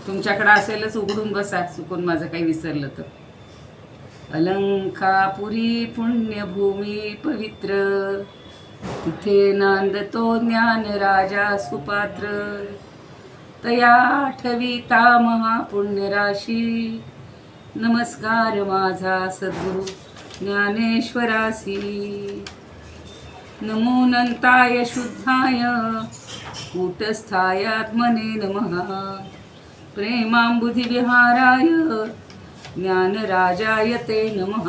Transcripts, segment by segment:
तुमच्याकडे असेलच उघडून बसा, चुकून माझं काही विसरलं तर. अलंकापुरी पुण्यभूमी पवित्र, तिथे नांदतो ज्ञान राजा सुपात्र. तया ठविता महापुण्यराशी, नमस्कार माझा सद्गुरु ज्ञानेश्वरासी. नमो नंताय शुद्धाय कूटस्थाय आत्मने नमः. प्रेमांबुधिविहाराय ज्ञानराजाय ते नमः.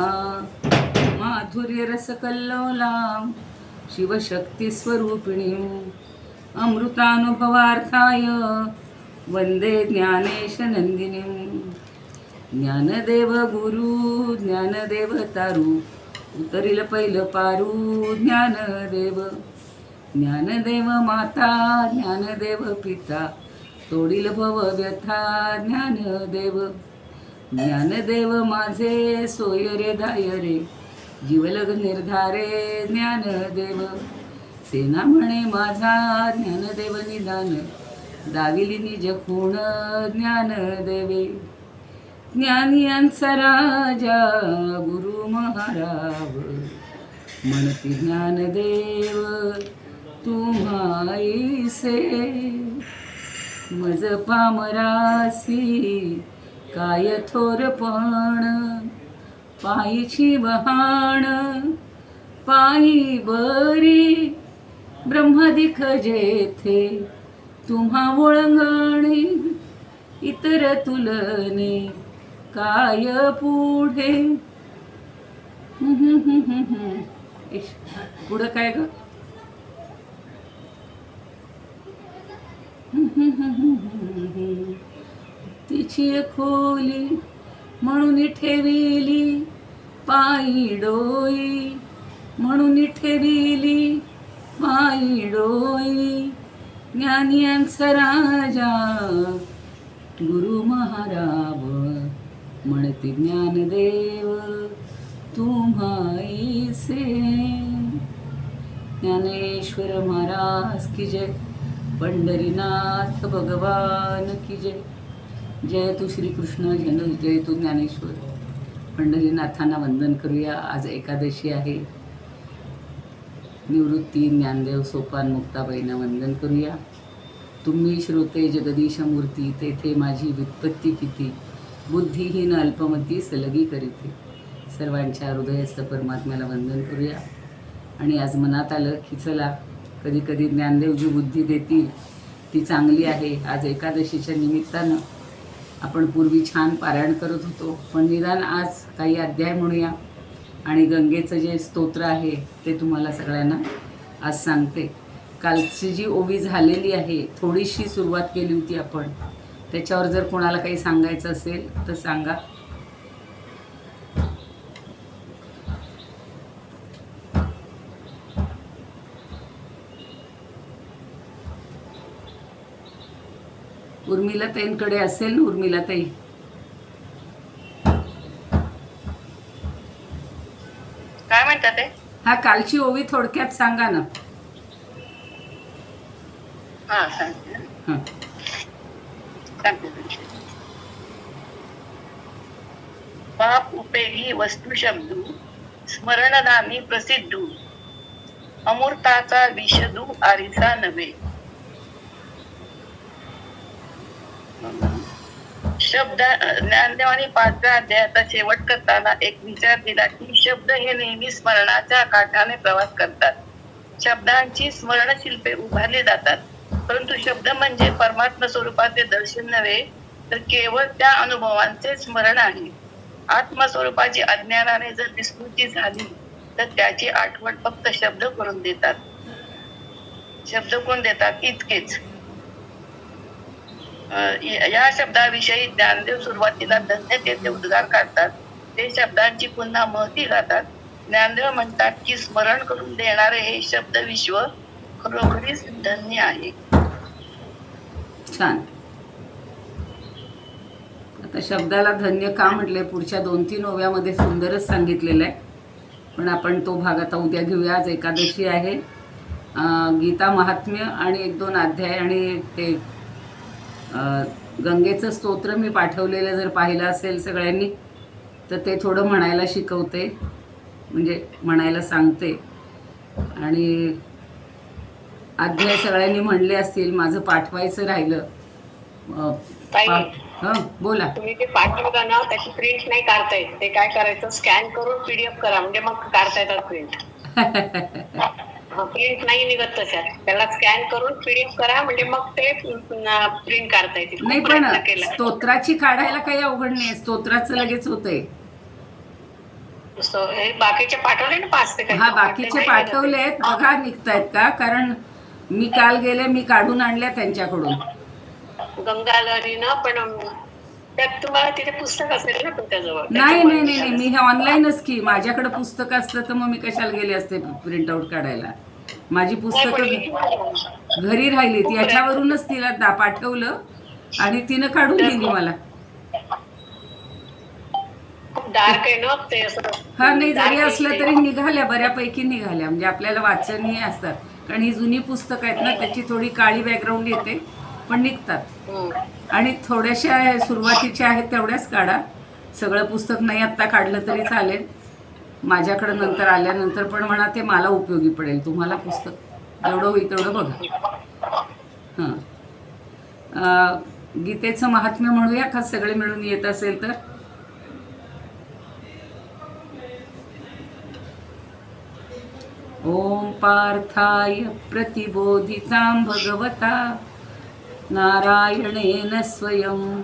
माधुर्यरसकल्लोलां शिवशक्तिस्वरूपिणीम् अमृतानुभवार्थाय वंदे ज्ञानेशनंदिनीम्. ज्ञानदेव गुरु ज्ञानदेव तारू, उतरिल पहिलं पारू ज्ञानदेव. ज्ञानदेव माता ज्ञानदेव पिता, तोडील भव व्यथा ज्ञानदेव. ज्ञानदेव माझे सोय रे धाय रे, जीवलग निर्धारे ज्ञानदेव. सेना म्हणे माझा ज्ञानदेव निदान, दाविली निज खूण ज्ञानदेवे. ज्ञानियांचा राजा गुरु महाराव, म्हणती ज्ञानदेव तुम्हाईसे. मज पामरासी काय थोरपण, पायीची वहाण पायी बरी. ब्रह्मदिख जेथे तुम्हा ओळंगणे, इतर तुलने काय पुढे. पुढं काय ग. तिची खोली म्हणून ठेविली पायी डोई, म्हणून ठेविली पायी डोई. ज्ञानियांचा राजा गुरु महाराव, म्हणते ज्ञानदेव तुम्हाईसे. ज्ञानेश्वर महाराज की जय, पंढरीनाथ भगवान की जय. जय तू श्रीकृष्ण, जय तू ज्ञानेश्वर. पंढरीनाथांना वंदन करूया. आज एकादशी आहे. निवृत्ती ज्ञानदेव सोपान मुक्ताबाईंना वंदन करूया. तुम्ही श्रोते जगदीश मूर्ती, तेथे माझी व्युत्पत्ती किती. बुद्धिहीन अल्पमती सलगी करीते. सर्वांच्या हृदयस्थ परमात्म्याला वंदन करूया. आणि आज मनात आलं की चला, कधी कधी ज्ञानदेव जी बुद्धी देतील ती चांगली आहे. आज एकादशीच्या निमित्तानं आपण पूर्वी छान पारायण करत होतो, पण निदान आज काही अध्याय म्हणूया. आणि गंगेचं जे स्तोत्र आहे ते तुम्हाला सगळ्यांना आज सांगते. कालची जी ओवी झालेली आहे, थोडीशी सुरुवात केली होती आपण, त्याच्यावर जर कोणाला काही सांगायचं असेल तर सांगा. उर्मिलाताईंकडे असेल ना उर्मिलाताई. काय म्हणतात ते. हा, कालची ओवी थोडक्यात सांगा ना. हा सांगते. हां, पाप उपेगी वस्तू शब्दू, स्मरणनामी प्रसिद्धू. अमूर्ताचा विषदू आरिसा नव्हे. शब्द ज्ञानदेवानी 5व्या अध्यायाचा शेवट करताना एक विचार दिला की शब्द हे नेहमी स्मरणाच्या काठाने प्रवास करतात. शब्दांची स्मरणशिल्पे उभारली जातात, परंतु शब्द म्हणजे परमात्मा स्वरूपाचे दर्शन नव्हे, तर केवळ त्या अनुभवांचे स्मरण आहे. आत्मस्वरूपाची अज्ञानाने जर विस्मृती झाली तर त्याची आठवण फक्त शब्द करून देतात. शब्द कोण देतात इतकेच. या शब्दाविषयी ज्ञानदेव सुरुवातीला धन्यतेचे उद्गार काढतात. ते शब्दांची पुन्हा महती गातात. ज्ञानदेव म्हणतात की स्मरण करून देणारे हे शब्द विश्व खरोखरीच धन्य आहे. छान. आता शब्दाला धन्य का म्हटले पुढच्या 2-3 ओव्यामध्ये सुंदरच सांगितलेलं आहे, पण आपण तो भाग आता उद्या घेऊया. आज एकादशी आहे. गीता महात्म्य आणि 1-2 अध्याय आणि ते गंगेचं स्तोत्र मी पाठवलेलं जर पाहिलं असेल सगळ्यांनी तर ते थोडं म्हणायला शिकवते, म्हणजे म्हणायला सांगते. आणि अध्याय सगळ्यांनी म्हणले असतील, माझं पाठवायचं राहिलं. ताई, हं, बोला. तुम्ही ते पाठवता ना, त्याची प्रिंट नाही काढता येत. ते काय करायचं, स्कॅन करून PDF करा, म्हणजे मग काढता येतात प्रिंट. प्रिंट नाही निघत तशात. त्याला स्कॅन करून PDF करा, म्हणजे मग ते प्रिंट काढता येते. नाही, पण स्तोत्राची काढायला काही अवघड नाही, स्तोत्राचं लगेच होतंय. हे बाकीचे पाठवले ना 5 ते काही. हा, बाकीचे पाठवलेत बघा निघतायत का, कारण मी काल गेले, मी काढून आणल्या त्यांच्याकडून. गंगाधरी ना, पण त्यात तुम्हाला तिथे पुस्तक असेल ना तुमच्याजवळ. नाही नाही नाही नाही, मी हे ऑनलाईनच की, माझ्याकडे पुस्तक असतं तर मग मी कशाला गेले असते प्रिंट आउट काढायला. माझी पुस्तकं घरी राहिली, ती याच्यावरूनच तिला पाठवलं आणि तिनं काढून दिली मला. डार्क आहे ना ते असं. हा, नाही, जरी असलं तरी निघाल्या, बऱ्यापैकी निघाल्या, म्हणजे आपल्याला वाचनीय असतात. कारण ही जुनी पुस्तकं आहेत ना, त्याची थोडी काळी बॅकग्राऊंड येते, पण निघतात. आणि थोड्याशा सुरुवातीच्या आहेत तेवढ्याच काढा. सगळं पुस्तक नाही आत्ता काढलं तरी चालेल, माझ्याकडं नंतर आल्यानंतर, पण म्हणा ते मला उपयोगी पडेल. तुम्हाला पुस्तक जेवढं होईल तेवढं बघा. हां, गीतेचं महात्म्य म्हणूया का, सगळे मिळून येत असेल तर. ओम पार्थाय प्रतिबोधितां भगवता नारायणेन स्वयं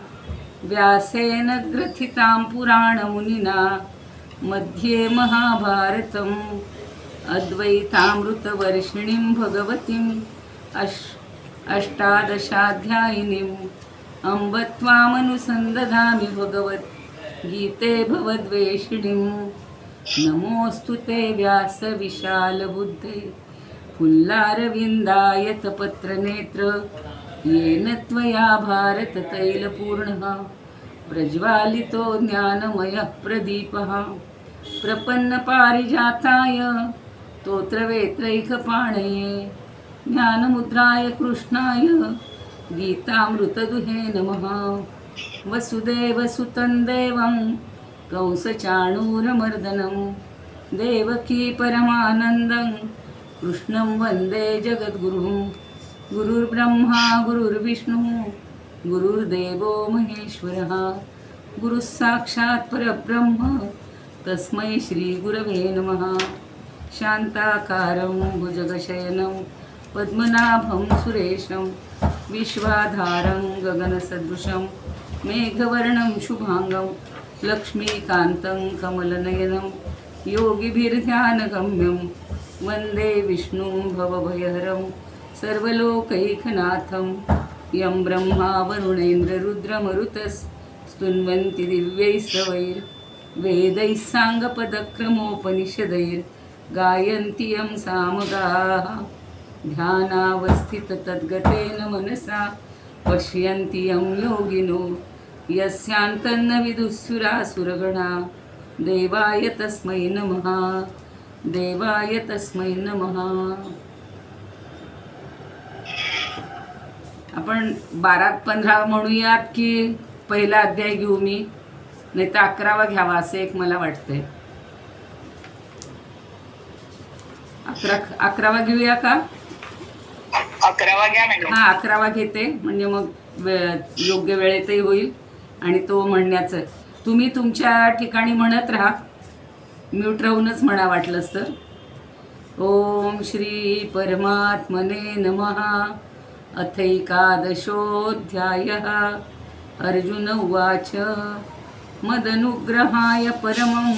व्यासेन ग्रथितां पुराणमुनिना मध्ये महाभारतम् अद्वैतामृतवर्षिणीं भगवतीं अष्टादशाध्यायिनीम् अम्ब त्वामनुसन्दधामि भगवद्गीते भवद्वेषिणीम्। नमोऽस्तु ते व्यास विशालबुद्धे फुल्लारविन्दायतपत्रनेत्र येन त्वया भारततैलपूर्णः प्रज्वालितो ज्ञानमयः प्रदीपः प्रपन्नपारिजाताय स्तोत्रवेत्रैकपाणये ज्ञानमुद्राय कृष्णाय गीतामृतदुहे नमः। वसुदेवसुतं देवं कंसचाणूरमर्दनं देवकी परमानन्दं कृष्णं वन्दे जगद्गुरुं। गुरुर्ब्रह्मा गुरुर्विष्णुः गुरुर्देवो महेश्वरः गुरुः साक्षात् परब्रह्म तस्मै श्रीगुरवे नमः। शान्ताकारं भुजगशयनं पद्मनाभं सुरेशं विश्वाधारं गगनसदृशं मेघवर्णं शुभांगं लक्ष्मीकान्तं कमलनयनं योगिभिर्ध्यानगम्यं वन्दे विष्णुं भवभयहरं सर्वलोकैकनाथं। यं ब्रह्मा वरुणेन्द्ररुद्रमरुतस्तुन्वन्ति दिव्यैस्तवैर्वेदैः साङ्गपदक्रमोपनिषदैर्गायन्ति यं सामगाः। ध्यानावस्थिततद्गतेन मनसा पश्यन्ति यं योगिनो यस्यान्तन्न विदुःसुरासुरगणा। देवाय तस्मै नमः, देवाय तस्मै नमः। आपण 12-15 म्हणूयात की पहिला अध्याय घेऊ मी, नाही तर 11वा घ्यावा असं एक मला वाटतंय. 11वा घेऊया का? 11वा घ्या मॅडम. हा, 11वा घेते, म्हणजे मग योग्य वेळेतही होईल. आणि तो म्हणण्याचं तुम्ही तुमच्या ठिकाणी म्हणत राहा, म्यूट राहूनच म्हणा वाटलंच तर. ओम श्री परमात्मने नमः। अथैकादशोऽध्यायः। अर्जुन उवाच मदनुग्रहाय परमं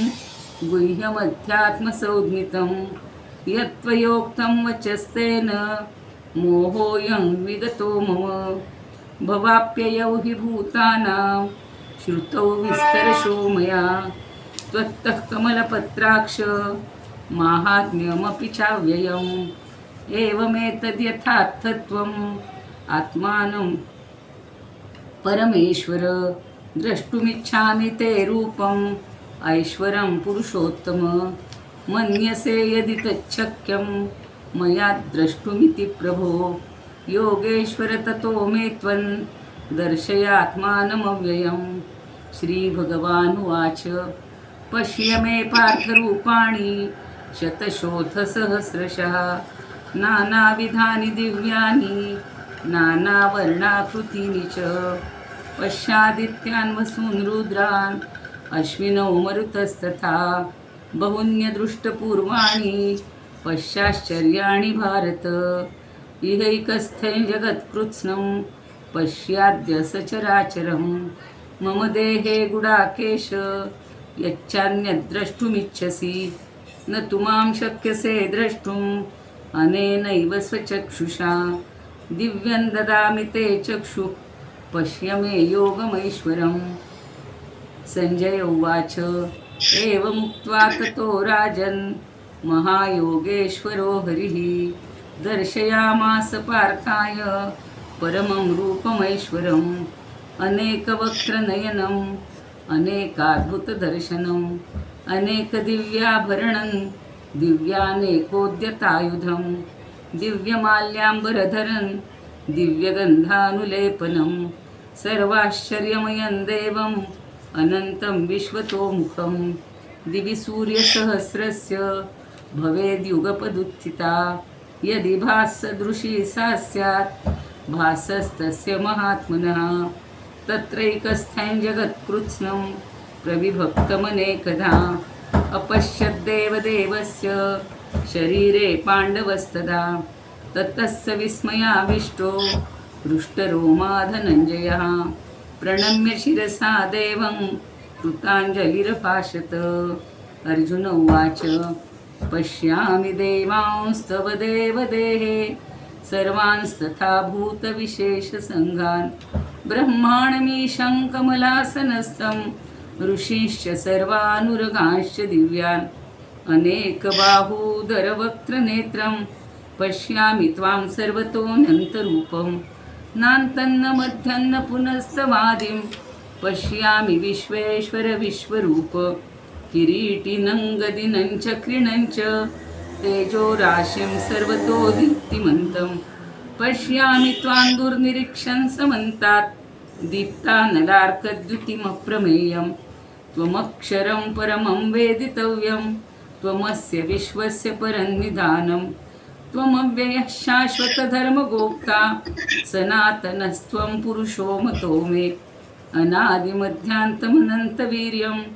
गुह्यमध्यात्मसंज्ञितं यत्त्वयोक्तं वचस्तेन मोहोऽयं विगतो मम। भवाप्ययौ हि भूतानां श्रुतौ विस्तरशो मया त्वत्तः कमलपत्राक्ष माहात्म्यमपि चाव्ययम्। एवमेतद्यथार्थत्वम् आत्मानं परमेश्वर द्रष्टुमिच्छामि ते रूपम् ऐश्वरं पुरुषोत्तम। मन्यसे यदि तच्छक्यं मया द्रष्टुमिति प्रभो। योगेश्वर ततो मे त्वं दर्शयात्मानमव्ययम्। श्रीभगवानुवाच पश्य मे पार्थरूपाणि शतशोथसहस्रशः नानाविधानि दिव्यानि नानावर्णाकृतीनि च। पश्यादित्यान् वसून् रुद्रान् अश्विनौ मरुतस्तथा बहुन्यदृष्टपूर्वाणि पश्याश्चर्याणि भारत। इहैकस्थं जगत्कृत्स्नं पश्याद्य सचराचरं मम देहे गुडाकेश यच्चान्यद्द्रष्टुमिच्छसि न तु मां शक्यसे द्रष्टुम् अनेनैव स्वचक्षुषा दिव्यं ददामि ते चक्षुः पश्य मे योगमैश्वरम्। संजय उवाच एवमुक्त्वा ततो राजन् महायोगेश्वरो हरिः दर्शयामास पार्थाय परमं रूपमैश्वरम् अनेकवक्त्रनयनम् अनेकाद्भुतदर्शनम् अनेकदिव्याभरणं दिव्यानेकोद्यतायुधं दिव्यमाल्याम्बरधरं दिव्यगन्धानुलेपनं सर्वाश्चर्यमयं देवम् अनन्तं विश्वतोमुखं दिवि सूर्यसहस्रस्य भवेद्युगपदुत्थिता यदि भाससदृशी सा स्यात् भासस्तस्य महात्मनः। तत्रैकस्थं जगत्कृत्स्नं प्रविभक्तमनेकधा अपश्यद्देवदेवस्य शरीरे पाण्डवस्तदा ततस्य विस्मयाविष्टो हृष्टरोमा धनञ्जयः प्रणम्य शिरसा देवं कृताञ्जलिरभाषत। अर्जुन उवाच पश्यामि देवांस्तव देवदेहे सर्वांस्तथा भूतविशेषसङ्घान् ब्रह्माणमीशं कमलासनस्थं ऋषीश्च सर्वानुरगांश्च दिव्यान् अनेकबाहूदरवक्त्रनेत्रं पश्यामि त्वां सर्वतोऽनन्तरूपं नान्तन्न मध्यन्न पुनस्तवादिं पश्यामि विश्वेश्वर विश्वरूप किरीटिनं गदिनं च कृणं च तेजोराशिं सर्वतो दीप्तिमन्तं पश्यामि त्वां दुर्निरीक्षं समन्तात् दीप्तानलार्कद्युतिमप्रमेयं त्वमक्षरं परमं वेदितव्यं त्वमस्य विश्वस्य परन्निधानं त्वमव्ययः शाश्वतधर्मगोप्ता सनातनस्त्वं पुरुषो मतो मे अनादिमध्यान्तमनन्तवीर्यम्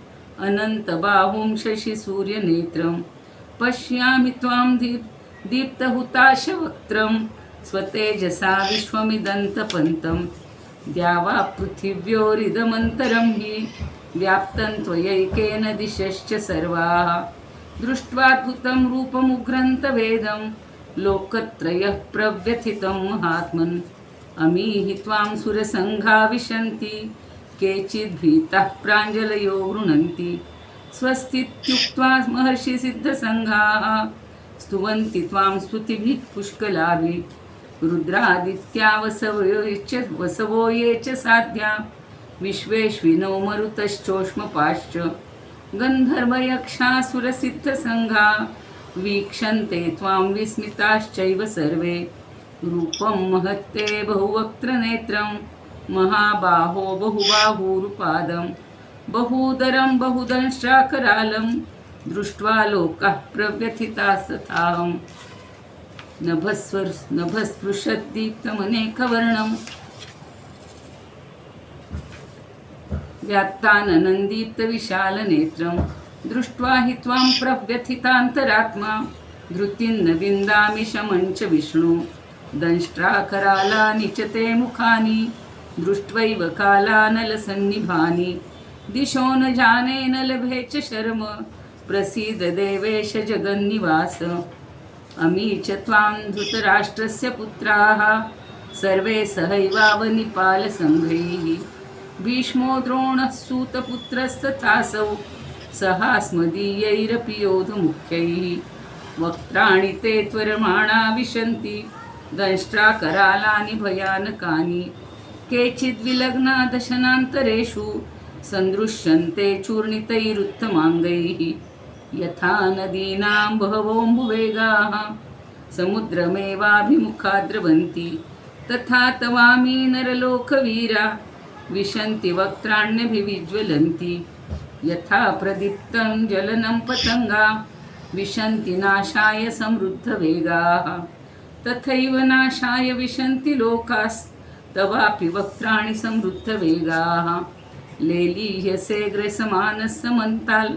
अनन्तबाहुं शशिसूर्यनेत्रं पश्यामि त्वां दीप्तहुताशवक्त्रं स्वतेजसा विश्वमिदन्तपन्तं द्यावा पृथिव्योरिदमन्तरं हि व्याप्तं त्वयैकेन दिशश्च सर्वाः दृष्ट्वाद्भुतं रूपमुग्रन्तवेदं लोकत्रयः प्रव्यथितं महात्मन् अमीहि त्वां सुरसङ्घा विशन्ति केचिद्भीताः प्राञ्जलयो गृह्णन्ति स्वस्तीत्युक्त्वा महर्षिसिद्धसङ्घाः स्तुवन्ति त्वां स्तुतिभिः पुष्कलाभिः रुद्रादित्या वसवो ये च साध्या विश्वेश्विनो मरुतश्चोष्मपाश्च गन्धर्वयक्षासुरसिद्धसङ्घा वीक्षन्ते त्वां विस्मिताश्चैव सर्वे रूपं महत्ते बहुवक्त्रनेत्रं महाबाहो बहुबाहूरुपादं बहुदरं बहुदंष्ट्राकरालं दृष्ट्वा लोकाः प्रव्यथितास्तथाहं नभस्पृशद्दीप्तमनेकवर्णं व्यात्ताननन्दीप्तविशालनेत्रं दृष्ट्वा हि त्वां प्रव्यथितान्तरात्मा धृतिं न विन्दामि शमं च विष्णु दंष्ट्राकरालानि च ते मुखानि दृष्ट्वैव कालानलसन्निभानि दिशो न जाने न लभे च शर्म प्रसीद देवेश जगन्निवास अमी च त्वां धृतराष्ट्रस्य पुत्राः सर्वे सहैवावनिपालसङ्घैः भीष्मो द्रोणः सूतपुत्रस्तथासौ सहास्मदीयैरपि योधमुख्यैः वक्त्राणि ते त्वरमाणा विशन्ति दंष्ट्राकरालानि भयानकानि केचिद्विलग्ना दशनान्तरेषु सन्दृश्यन्ते चूर्णितैरुत्तमाङ्गैः यथा नदीनां बहवोऽम्बुवेगाः समुद्रमेवाभिमुखा द्रवन्ति तथा तवामी नरलोकवीरा विशन्ति वक्त्राण्यभिविज्वलन्ति यथा प्रदीप्तं जलनं पतंगा विशन्ति नाशाय समृद्धवेगाः तथैव नाशाय विशन्ति लोकास्तवापि वक्त्राणि समृद्धवेगाः लेलीह्यसे ग्रसमानः समन्ताल्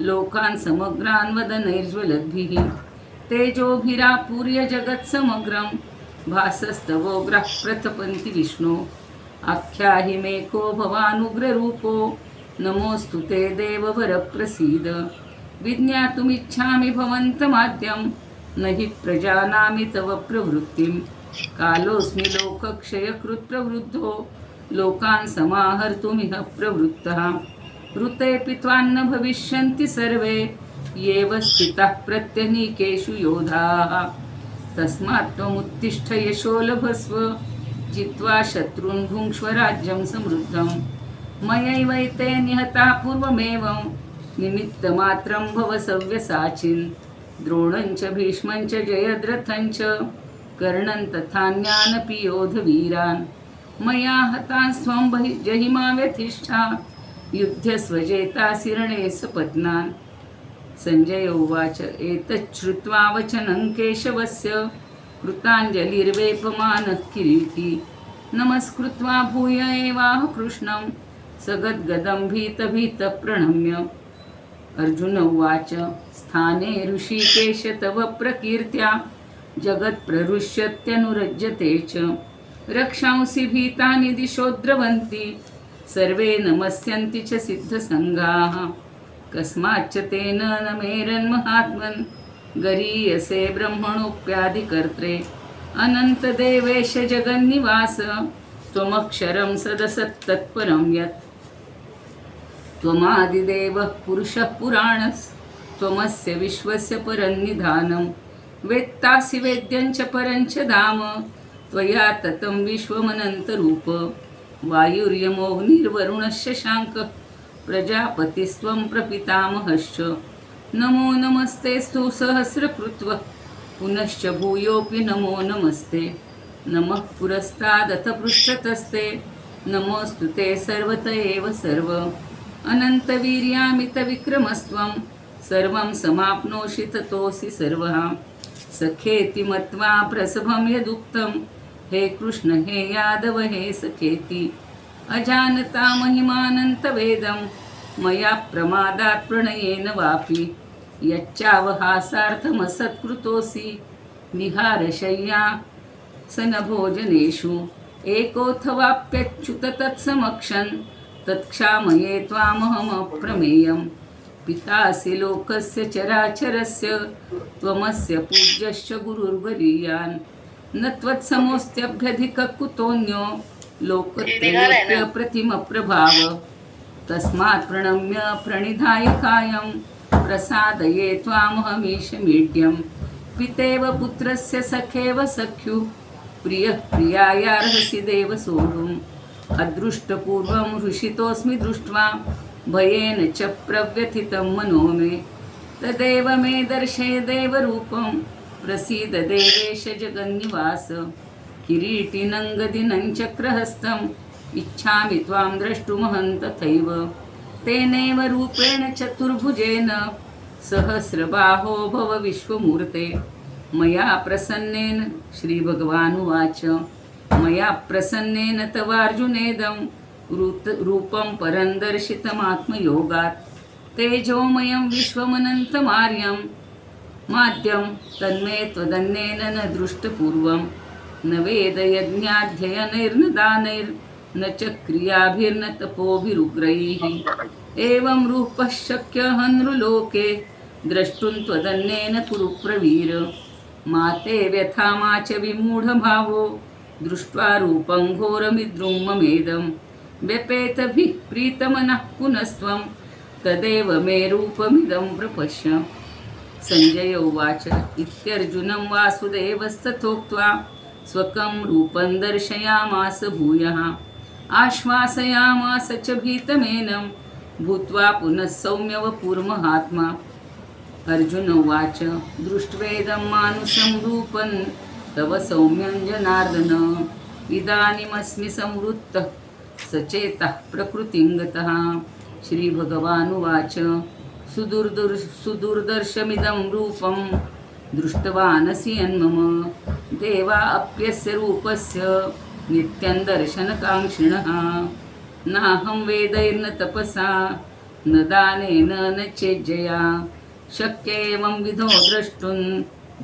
लोकान् समग्रान् वदनैर्ज्वलद्भिः तेजोभिरापूर्य जगत्समग्रं भासस्तवोग्रः प्रतपन्ति विष्णो आख्याहि मे को भवानुग्ररूपो नमोऽस्तु ते देववर प्रसीद विज्ञातुमिच्छामि भवन्तमाद्यं न हि प्रजानामि तव प्रवृत्तिं कालोऽस्मि लोकक्षयकृत् प्रवृद्धो लोकान् समाहर्तुमिह प्रवृत्तः ऋतेऽपि त्वान्न भविष्यन्ति सर्वे येव स्थिताः प्रत्यनीकेषु योधाः तस्मात् त्वमुत्तिष्ठ यशो लभस्व जित्वा शत्रून् भुङ्क्ष्व राज्यं समृद्धं मयैवैते निहताः पूर्वमेवं निमित्तमात्रं भव सव्यसाचिन् द्रोणं च भीष्मं च जयद्रथं च कर्णं तथान्यानपि योधवीरान् मया हतांस्त्वं जहिमा व्यथिष्ठा युध्यस्वजेतासि रणे सपत्नान् संजय उवाच एतच्छ्रुत्वा वचनं केशवस्य कृताञ्जलिर्वेपमानः किरीटी नमस्कृत्वा भूय एवाह कृष्णं सगद्गदं भीतभीतः प्रणम्य अर्जुन उवाच स्थाने ऋषिकेश तव प्रकीर्त्या जगत्प्रहृष्यत्यनुरज्यते च रक्षांसि भीतानि दिशो द्रवन्ति सर्वे नमस्यन्ति च सिद्धसङ्घाः कस्माच्च तेन न मेरन्महात्मन् गरीयसे ब्रह्मणोऽप्यादिकर्त्रे अनन्तदेवेश जगन्निवास त्वमक्षरं सदसत्तत्परं यत् त्वमादिदेवः पुरुषः पुराणस्त्वमस्य विश्वस्य परन्निधानं वेत्तासि वेद्यं च परं च धाम त्वया ततं विश्वमनन्तरूप वायुर्यमोऽग्निर्वरुणः शशाङ्कः प्रजापतिस्त्वं प्रपितामहश्च नमो नमस्तेस्तु सहस्रकृत्वः पुनश्च भूयोऽपि नमो नमस्ते नमः पुरस्तादथ पृष्ठतस्ते नमोऽस्तु ते सर्वत एव सर्व अनन्तवीर्यामितविक्रमस्त्वं सर्वं समाप्नोषि ततोऽसि सर्वः सखेति मत्वा प्रसभं यदुक्तं हे कृष्ण हे यादव हे सखेति अजानता महिमानन्तवेदं मया प्रमादात् प्रणयेन वापि यच्चावहासार्थमसत्कृतोऽसि विहारशय्यासनभोजनेषु एकोऽथवाप्यच्युत तत्समक्षन् तत्क्षामये त्वामहमप्रमेयं पितासि लोकस्य चराचरस्य त्वमस्य पूज्यश्च गुरुर्वरीयान् न त्वत्समोऽस्त्यभ्यधिकः कुतोऽन्यो लोकत्रयप्रतिमप्रभाव तस्मात् प्रणम्य प्रणिधाय कायं प्रसादये त्वामहमीशमीड्यं पितेव पुत्रस्य सखेव सख्यु प्रियः प्रियायार्हसि देव सोढुम् अदृष्टपूर्वं हृषितोऽस्मि दृष्ट्वा भयेन च प्रव्यथितं मनो मे तदेव मे दर्शय देवरूपं प्रसीद देवेश जगन्निवास किरीटिनं गदिनं चक्रहस्तम् इच्छामि त्वां द्रष्टुमहं तथैव तेनैव रूपेण चतुर्भुजेन सहस्रबाहो भव विश्वमूर्ते मया प्रसन्नेन श्रीभगवानुवाच मया प्रसन्नेन तवार्जुनेदं रूपं परं दर्शितमात्मयोगात् तेजोमयं विश्वमनन्तमार्यं माद्यं तन्मे त्वदन्नेन न दृष्टपूर्वं न वेदयज्ञाध्ययनैर्न दानैर्न च क्रियाभिर्न तपोभिरुग्रैः एवं रूपः शक्यः नृलोके द्रष्टुं त्वदन्नेन कुरु प्रवीर मा ते व्यथा मा च विमूढभावो दृष्ट्वा रूपं घोरमिद्रुं ममेदं व्यपेतभिः प्रीतमनः पुनस्त्वं तदेव मे रूपमिदं प्रपश्य संजय उवाच इत्यर्जुनं वासुदेवस्तथोक्त्वा स्वकं रूपं दर्शयामास भूयः आश्वासयामास च भीतमेनं भूत्वा पुनः सौम्यवपुर्महात्मा अर्जुन उवाच दृष्ट्वेदं मानुषं रूपं तव सौम्यं जनार्दन इदानीमस्मि संवृत्तः सचेतः प्रकृतिं गतः. श्रीभगवानुवाच सुदुर्दर्शमिदं रूपं दृष्टवानसि यन्मम देवा अप्यस्य रूपस्य नित्यं दर्शनकाङ्क्षिणः. नाहं वेदैर्न तपसा न दानेन न चेज्जया शक्य एवं विधो द्रष्टुं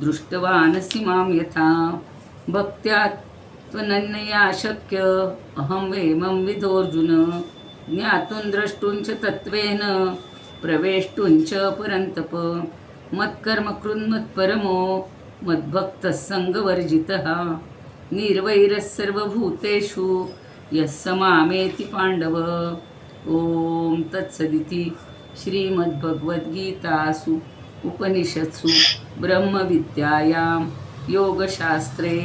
दृष्टवानसि मां यथा. भक्त्या त्वनन्यया शक्य अहं वेमं विधोऽर्जुन. ज्ञातुं द्रष्टुं च तत्त्वेन प्रवेष्टुं च परन्तप. मत्कर्म कृन्मत्परमो मद्भक्तः सङ्गवर्जितः. निर्वैरः सर्वभूतेषु यः स मामेति पाण्डव. ओम तत्सदिति श्रीमद्भगवद्गीतासु उपनिषत्सु ब्रह्मविद्यायां योगशास्त्रे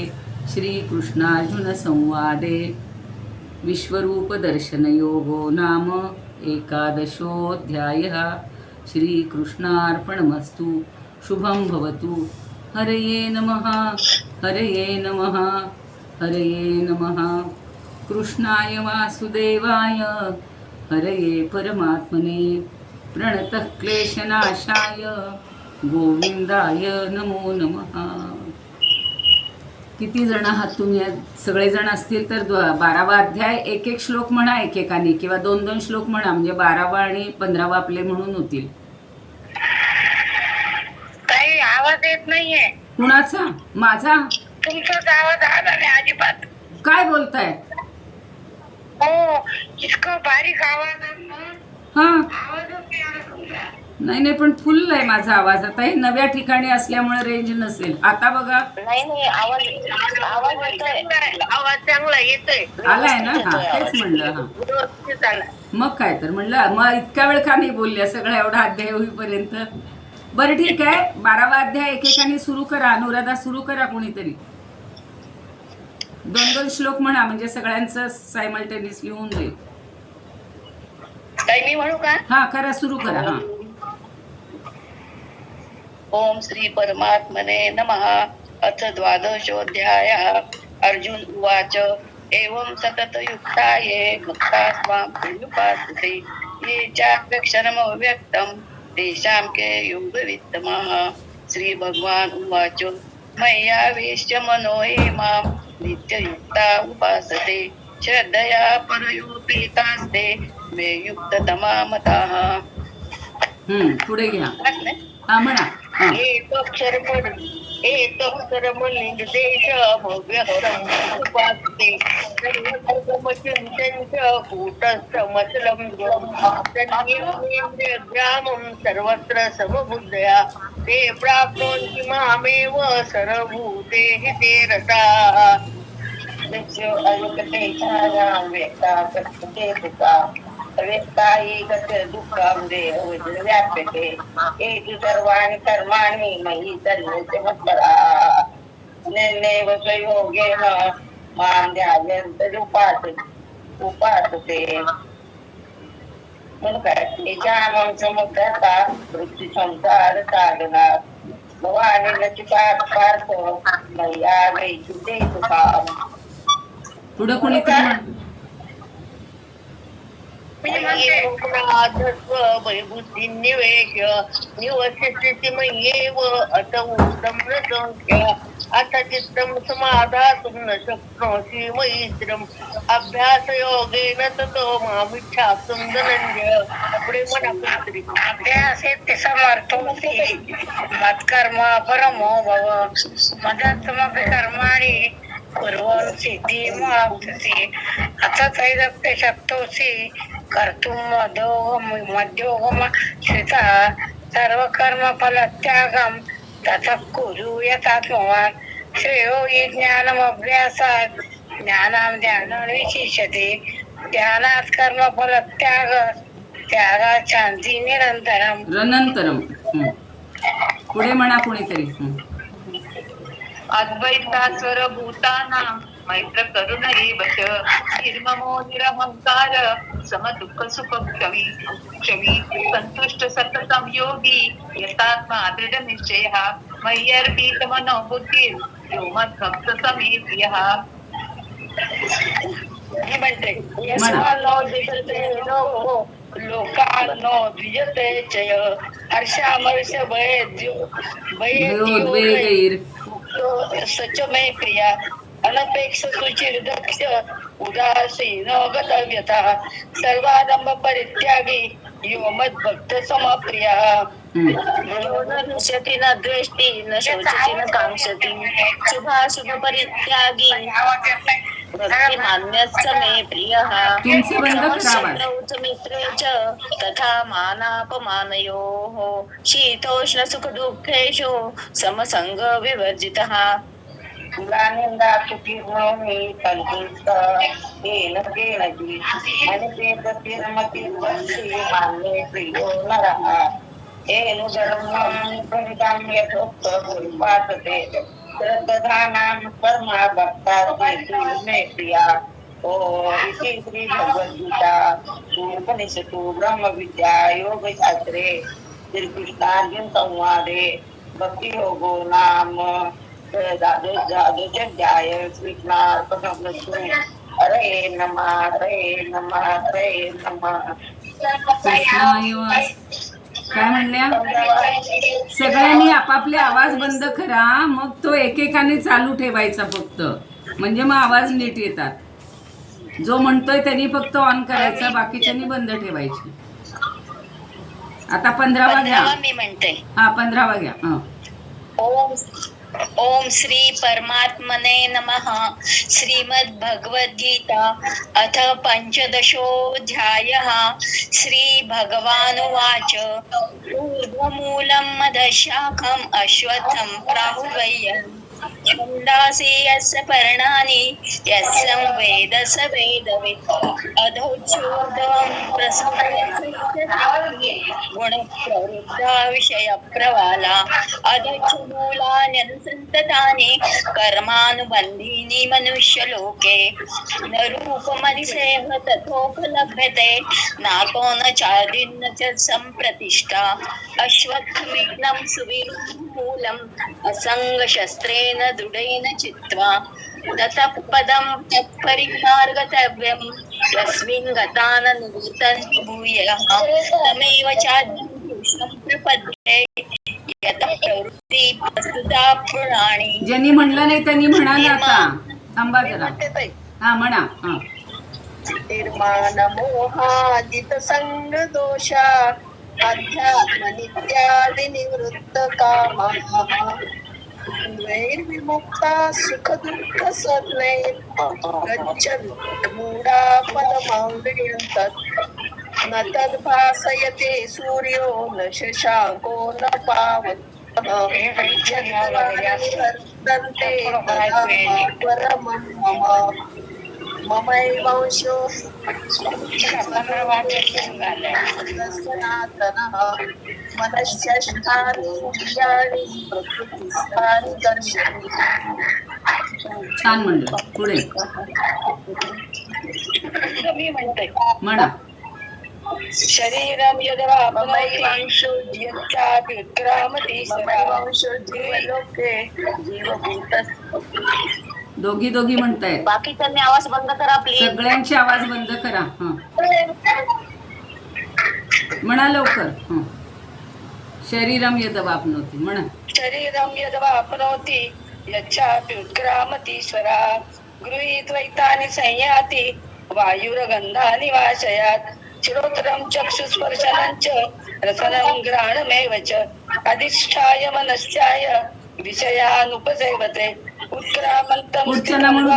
श्रीकृष्णार्जुनसंवादे विश्वरूपदर्शनयोगो नाम 11. श्रीकृष्णार्पणमस्तु. शुभं भवतु. हरये नमः. हरये नमः. हरये नमः. कृष्णाय वासुदेवाय हरये परमात्मने प्रणतः क्लेशनाशाय गोविंदाय नमो नमः. किती जण आहात तुम्ही? सगळेजण असतील तर 12वा अध्याय एक एक श्लोक म्हणा एकेकाने, किंवा 2-2 श्लोक म्हणा, म्हणजे 12वा आणि 15वा आपले म्हणून होतील. काही आवाज येत नाहीये. कुणाचा? माझा? तुमचाच आवाज आला नाही अजिबात. काय बोलताय? हो, इतकं बारीक आवाज आहे ना. हा, आवाजच नाही आला तुमचा. नाही पण फुल आहे माझा आवाज. आता हे नव्या ठिकाणी असल्यामुळे रेंज नसेल. आता बघा. नाही आवाज येतोय. आवाज चांगला येतोय. आलाय ना? हा, तेच म्हणलं. हा, व्यवस्थित आला. मग काय तर म्हणलं, मग इतका वेळ का नाही बोलल्या सगळा एवढा अध्याय होईपर्यंत. बरं ठीक आहे, 12वा अध्याय एकेकाने सुरू करा. अनुराधा सुरू करा कोणीतरी. 2-2 श्लोक म्हणा, म्हणजे सगळ्यांचं सायमल्टेनियसली होऊन जाईल. काही मी म्हणू का? हा करा, सुरू करा. हा. ओम श्री परमात्मने नमः. अथ 12ोऽध्यायः. अर्जुन उवाच एवं सततयुक्ताये भक्तास्त्वां पर्युपासते ये चाप्यक्षरमव्यक्तं तेषां के योगवित्तमः. श्रीभगवान् उवाच मय्यावेश्य मनो ये मां नित्ययुक्ता उपासते श्रद्धया परयोपेतास्ते मे युक्ततमा मताः. पुढे घ्या. हा म्हणा. हा. सर्वत्र समबुद्धया ते प्राप्नोति मामेव सर्वभूतेषु ते रताः. व्याप्यते एति सर्वाणि कर्माणि मयि सर्वस्य मत्पराः. निर्णयव योगेन मां ध्यायन्तमुपासते. मग काय? याच्यामं समुद्रता वृत्ती संसार साधना भवानी नचिकात पार्थ मय्या वैची ते सुखाम. पुढे कोणीतरी म्हण. बुद्धी निवेश निवसती मय्येव अत संख्या अथ चित्तं समाधातुं न शक्नोषि मैत्रम् अभ्यास योगेन ततो मामिच्छाप्तुं धनञ्जय. पुढे म्हणा कोणतरी. अभ्यासेत्य समर्थोऽसि मत्कर्म परमो भव मदत्तमपि कर्माणि कुर्वन् सिद्धिमाप्स्यसि अथ तैरप्य शक्तोऽसि कर्तुं मध्योगमश्रितः सर्वकर्मफलत्यागं ततः कुरु यथात्मवान्. श्रेयो हि ज्ञानमभ्यासात् ज्ञानं ध्यानं विशिष्यते ध्यानात् कर्मफलत्याग त्यागात् शान्ति निरन्तरम्. रनंतरम. पुढे म्हणा कोणीतरी. अद्वैतास्वर भूतानां मैत्र करुण एवच निर्ममो निरहंकार समदुःख सुख क्षमी संतुष्ट सततं योगी यतात्मा दृढ निश्चयः मय्यर्पित मनो बुद्धिर् यो मद्भक्त समे प्रियः. मी म्हणते म्हणा. यशमानो दिसते लोको लोकांनो द्विजते चय हर्षामर्ष भयोद्वेगैर सच मे प्रिया अनपेक्ष सुचिर्दक्ष उदासीन गतव्यता सर्वारंभ परित्यागी यो मद्भक्त समप्रिया शती न द्वेष्टी न शोचती न कांक्षती शुभाशुभ परित्यागी भक्ती मान्यश्च मे प्रियः तुमचे बंद करा आवाज. समशत्रौ मित्रे च तथा मानापमानयोः शीतोष्ण सुख दुःखेषु समसंग विवर्जितः निंदा सुखी संतुष्ट येन केनची अनिपेतमती मान्ये प्रियो नरः येनु धर्मं परितां यथोक्त परिपासते श्रद्धानां कर्मा भक्तास्ते मे प्रिया ओ इति श्री भगवद्गीता उपनिषदु ब्रह्म विद्या योग शास्त्रे श्रीकृष्णार्जुन संवादे भक्ति योगो नाम द्वादशोऽध्याय कृष्णार्पणमस्तु हरे नमः हरे नमः हरे नमः. कृष्णाय काय म्हणल्या सगळ्यांनी आपापले आवाज बंद करा मग तो एकेकाने चालू ठेवायचा फक्त म्हणजे मग आवाज नीट येतात जो म्हणतोय त्यांनी फक्त ऑन करायचा बाकीच्यांनी बंद ठेवायची. आता 15वा घ्या. मी म्हणते हा 15वा घ्या. ओम ओम श्री परमात्मने नमः. श्रीमद् भगवद गीता अथ पंचदशोऽध्यायः. श्री भगवानुवाच ऊर्ध्वमूलं मदशाखम् अश्वत्थं प्राहुर्व्ययम् छन्दांसि यस्य पर्णानि यस्यं वेद स वेदवित् अधोच्चोर्ध्वं गुणप्रवृद्धा विषयप्रवाला अधच्च मूलान्यनुसन्ततानि कर्मानुबन्धीनि मनुष्यलोके न रूपमतिसेह तथोपलभ्यते नाको न चादिन्न च सम्प्रतिष्ठा अश्वत्थमेनं सुविरूढमूलम् असङ्गशस्त्रेण दृढेन चित्वा ततः पदं तत्परिमार्गतव्यं यस्मिन् गता न निवर्तन्ति भूयः तमेव चाद्यं पुरुषं प्रपद्ये यतः प्रवृत्ति प्रस्तुता पुराणी. ज्यांनी म्हणलं नाही त्यांनी म्हणा ना आता. थांबा जरा. हा म्हणा. हा निर्माण मोहादित संग दोषा अध्यात्म नित्यादि निवृत्त कामाः द्वैर्विमुक्ता सुख दुःख सद्वै गच्छन्ति मूढा पदमाव्रियन्तत् न तद्भासयते सूर्यो न शशाङ्को न पावकः वर्तन्ते परमं मम ममैवांशो सनातनः मनश्चष्टानि इंद्रियाणि प्रकृतिस्थानि दर्शन्ति. छान म्हणलं. पुढे मी म्हणते म्हणा. शरीरं यद्वापमैवांशो यच्चाप्युत्क्रामति सर्वांशो जीवलोके जीवभूतः. दोघी म्हणतायत. बाकीच्यांनी आवाज बंद करा प्लीज. सगळ्यांचे आवाज बंद करा. हा म्हणा लवकर. शरीरम यदवाप्नोति म्हणा. शरीरं यद्वाप्नोति यच्चाप्युत्क्रामति स्वरात् गृहीत्वैतानि संयाति वायुर्गन्धानि वाशयात् श्रोत्रं चक्षुस्पर्शनं च रसनं घ्राणमेव च अधिष्ठाय मनश्चाय विषयानुपसेवते उत्क्रामन्तं पुढच्यांना म्हणू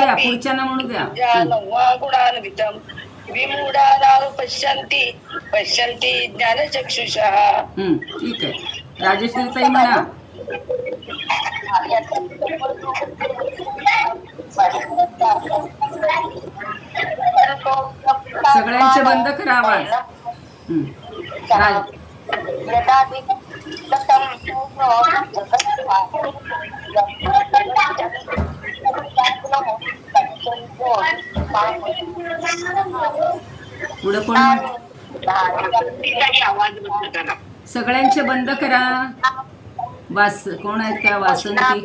द्या. ज्ञानं वा गुणान्वितं विमूढानां पश्यन्ति ज्ञानचक्षुषः. ठीक आहे. राजश्री ताई म्हणा. सगळ्यांचे बंद करा आवाज. पुढे कोण? सगळ्यांचे बंद करा. कोण आहेत त्या? वासंती.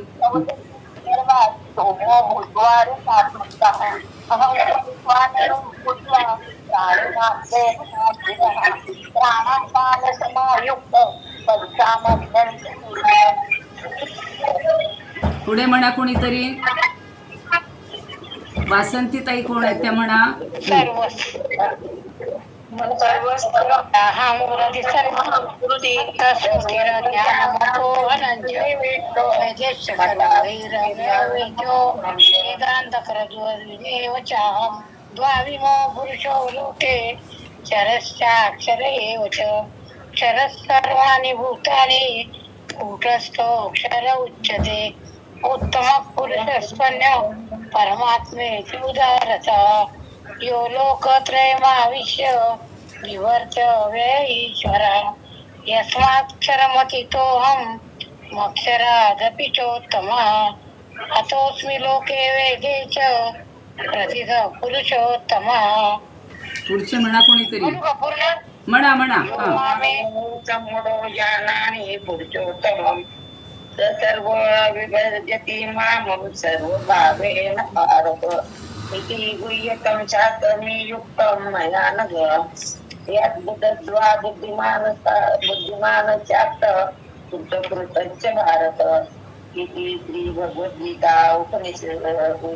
पुढे म्हणा कोणीतरी. वासंती ताई कोण आहेत त्या म्हणा. द्वाविमो पुरुषो लोके क्षरश्चाक्षर एव च क्षरः सर्वाणि भूतानि कूटस्थो अक्षर उच्यते उत्तम पुरुषस्पन्य परमात्मेति उदारता यो लोकत्रयमाविश्य विवर्त्य व्यय ईश्वरा यस्माक्षरमतितोऽहं मक्षरादपि चोत्तमः अतोऽस्मि लोके वेदे च प्रथित पुरुषोत्तमः. पुढचे म्हणा कोणीतरी. म्हणा म्हणा. पुरुषोत्तमं सर्व विभजति मां सर्वभावेन भारत इति गुह्यतं चात्मनियुक्तं मया नघ यत् बुद्धत्वा बुद्धिमानश्चात् शुद्धकृतश्च भारत इति श्रीभगवद्गीता उपनिषदु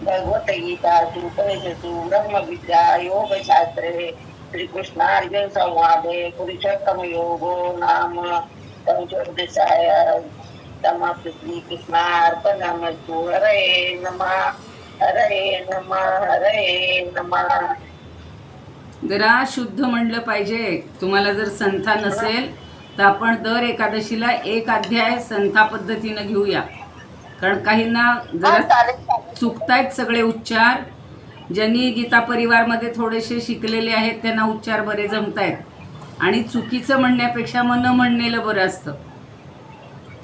भगवद्गीतासु उपनिषदु ब्रह्मविद्या योगशास्त्रे श्रीकृष्णार्जुन संवादे पुरुषोत्तमयोगो नाम पंचोदशाय समाप्त. श्रीकृष्णार्पणमस्तु. हरे नमः हरे नमः हरे नमः. जरा शुद्ध म्हणलं पाहिजे. तुम्हाला जर संथा नसेल तर आपण दर एकादशीला एक अध्याय संथा पद्धतीनं घेऊया, कारण काहींना जरा चुकतायत सगळे उच्चार. ज्यांनी गीता परिवारमध्ये थोडेसे शिकलेले आहेत त्यांना उच्चार बरे जमतायत, आणि चुकीचं म्हणण्यापेक्षा मन म्हणलेलं बरं असतं.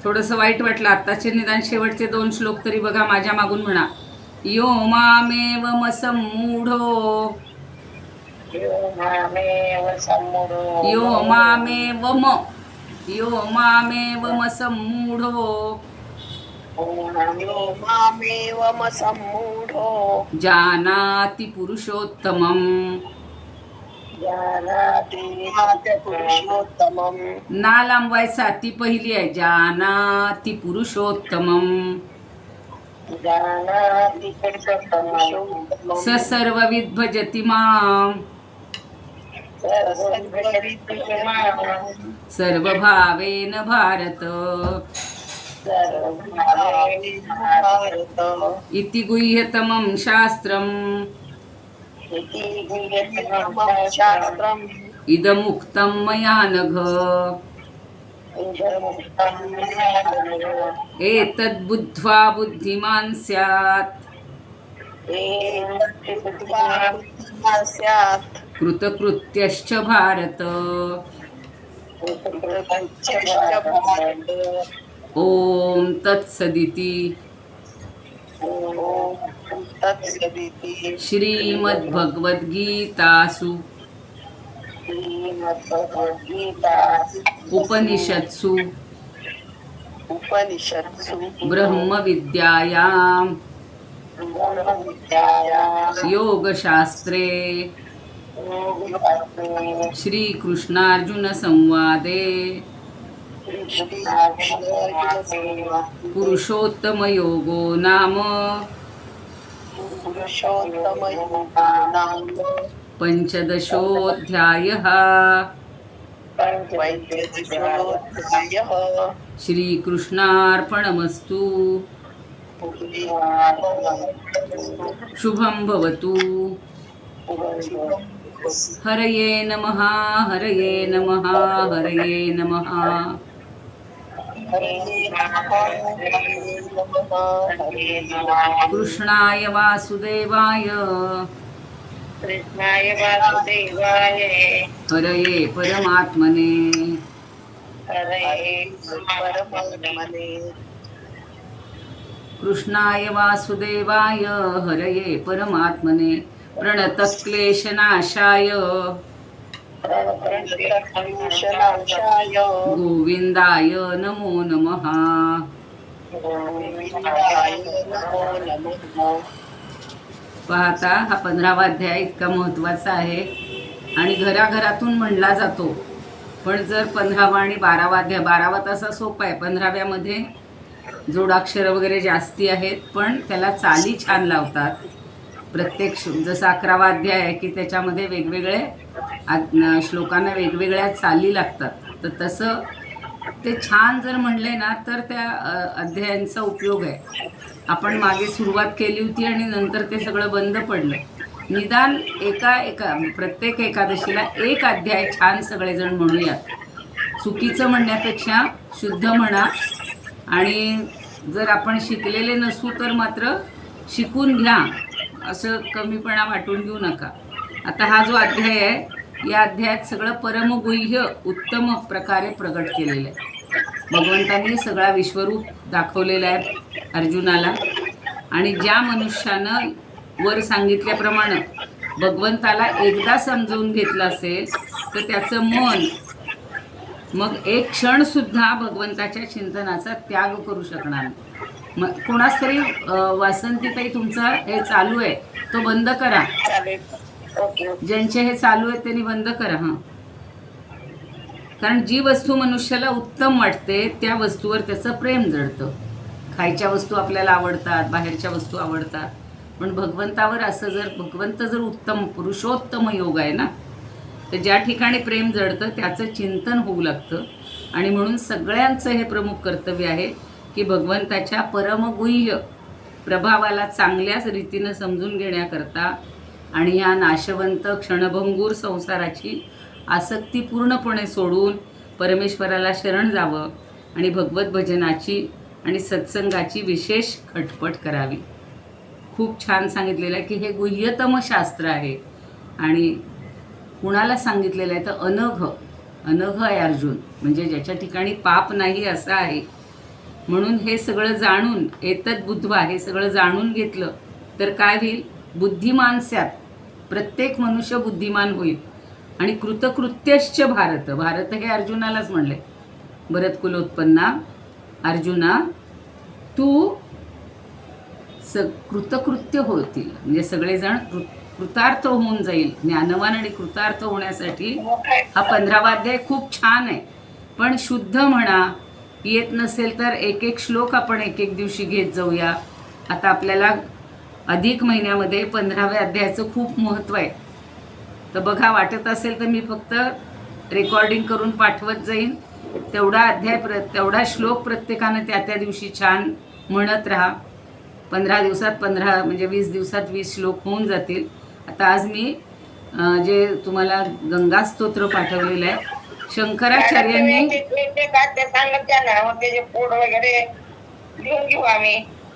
थोडंसं वाईट वाटलं आत्ताचे, निदान शेवटचे 2 श्लोक तरी बघा. माझ्या मागून म्हणा. यो मामेवमसम्मूढो यो मामेवमसम्मूढो जानाति पुरुषोत्तमम् ना लांबवायचा. ती पहिली आहे. जानाति पुरुषोत्तमम् स सर्वविद् भजति माम् सर्वभावेन भारत इति गुह्यतमं शास्त्रम् इदमुक्तं मया नघ एतद्बुद्ध्वा बुद्धिमान् स्यात् कृतकृत्यश्च भारत. ओम तत्सदिति श्रीमद्भगवद्गीतासु उपनिषत्सु ब्रह्मविद्यायां योगशास्त्रे श्रीकृष्णार्जुन संवादे पुरुषोत्तमयोगो नाम पंचदशोऽध्यायः. श्रीकृष्णार्पणमस्तु. शुभं भवतु. हरये नमः हरये नमः हरये नमः. कृष्णाय वासुदेवाय हरये परमात्मने कृष्णाय वासुदेवाय हरये परमात्मने प्रणतक्लेशनाशाय गोविंदाय नमो नमः. पाहता हा 15वा अध्याय इतका महत्त्वाचा आहे आणि घराघरातून म्हणला जातो. पण जर 15वा आणि 12वा अध्याय, 12वा तसा सोपा आहे, 15व्यामध्ये जोडाक्षरं वगैरे जास्ती आहेत, पण त्याला चाली छान लावतात. प्रत्येक जसं 11वा अध्याय आहे की त्याच्यामध्ये वेगवेगळे श्लोकांना वेगवेगळ्या चाली लागतात. तर तसं ते छान जर म्हणले ना तर त्या अध्यायांचा उपयोग आहे. आपण मागे सुरुवात केली होती आणि नंतर ते सगळं बंद पडलं. निदान प्रत्येक एकादशीला एक अध्याय छान सगळेजण म्हणूयात. चुकीचं म्हणण्यापेक्षा शुद्ध म्हणा. आणि जर आपण शिकलेले नसू तर मात्र शिकून घ्या, असं कमीपणा वाटून घेऊ नका. आता हा जो अध्याय आहे या अध्यायात सगळं परमगुह्य उत्तम प्रकारे प्रगट केलेलं आहे. भगवंतांनी सगळा विश्वरूप दाखवलेला आहे अर्जुनाला. आणि ज्या मनुष्यानं वर सांगितल्याप्रमाणे भगवंताला एकदा समजून घेतलं असेल तर त्याचं मन मग एक क्षणसुद्धा भगवंताच्या चिंतनाचा त्याग करू शकणार नाही. मग कोणाच तरी वासंतीताई तुमचं हे चालू आहे तो बंद करा. ज्यांचे हे चालू आहे त्यांनी बंद करा. हां, कारण जी वस्तू मनुष्याला उत्तम वाटते त्या वस्तूवर त्याचं प्रेम जडतं. खायच्या वस्तू आपल्याला आवडतात, बाहेरच्या वस्तू आवडतात, पण भगवंतावर असं जर भगवंत जर उत्तम पुरुषोत्तम योग आहे ना, तर ज्या ठिकाणी प्रेम जडतं त्याचं चिंतन होऊ लागतं. आणि म्हणून सगळ्यांचं हे प्रमुख कर्तव्य आहे की भगवंताच्या परमगुह्य प्रभावाला चांगल्याच रीतीनं समजून घेण्याकरता आणि या नाशवंत क्षणभंगूर संसाराची आसक्ती पूर्णपणे सोडून परमेश्वराला शरण जावं आणि भगवत भजनाची आणि सत्संगाची विशेष खटपट करावी. खूप छान सांगितलेलं आहे की हे गुह्यतम शास्त्र आहे. आणि कुणाला सांगितलेलं आहे तर अनघ आहे अर्जुन, म्हणजे ज्याच्या ठिकाणी पाप नाही असं आहे. म्हणून हे सगळं जाणून एतत् बुद्ध्वा, हे सगळं जाणून घेतलं तर काय होईल? बुद्धिमान स्यात्, प्रत्येक मनुष्य बुद्धिमान होईल. आणि कृतकृत्यश्च भारत हे अर्जुनालाच म्हणले. भरत कुलोत्पन्ना अर्जुना तू कृतकृत्य होतील, म्हणजे सगळेजण कृतार्थ होऊन जाईल. ज्ञानवान आणि कृतार्थ होण्यासाठी हा 15वा अध्याय खूप छान आहे. पण शुद्ध म्हणा, येत नसेल तर एक एक श्लोक आपण एक एक दिवशी घेत जाऊया. आता आपल्याला अधिक महिन्यामध्ये 15व्या अध्यायाचं खूप महत्त्व आहे. तर बघा, वाटत असेल तर मी फक्त रेकॉर्डिंग करून पाठवत जाईन. तेवढा अध्याय तेवढा श्लोक प्रत्येकानं त्या त्या दिवशी छान म्हणत राहा. 15 दिवसात 15 म्हणजे 20 दिवसात 20 श्लोक होऊन जातील. आता आज मी जे तुम्हाला गंगा स्तोत्र पाठवलेलं आहे शंकराचार्यांनी.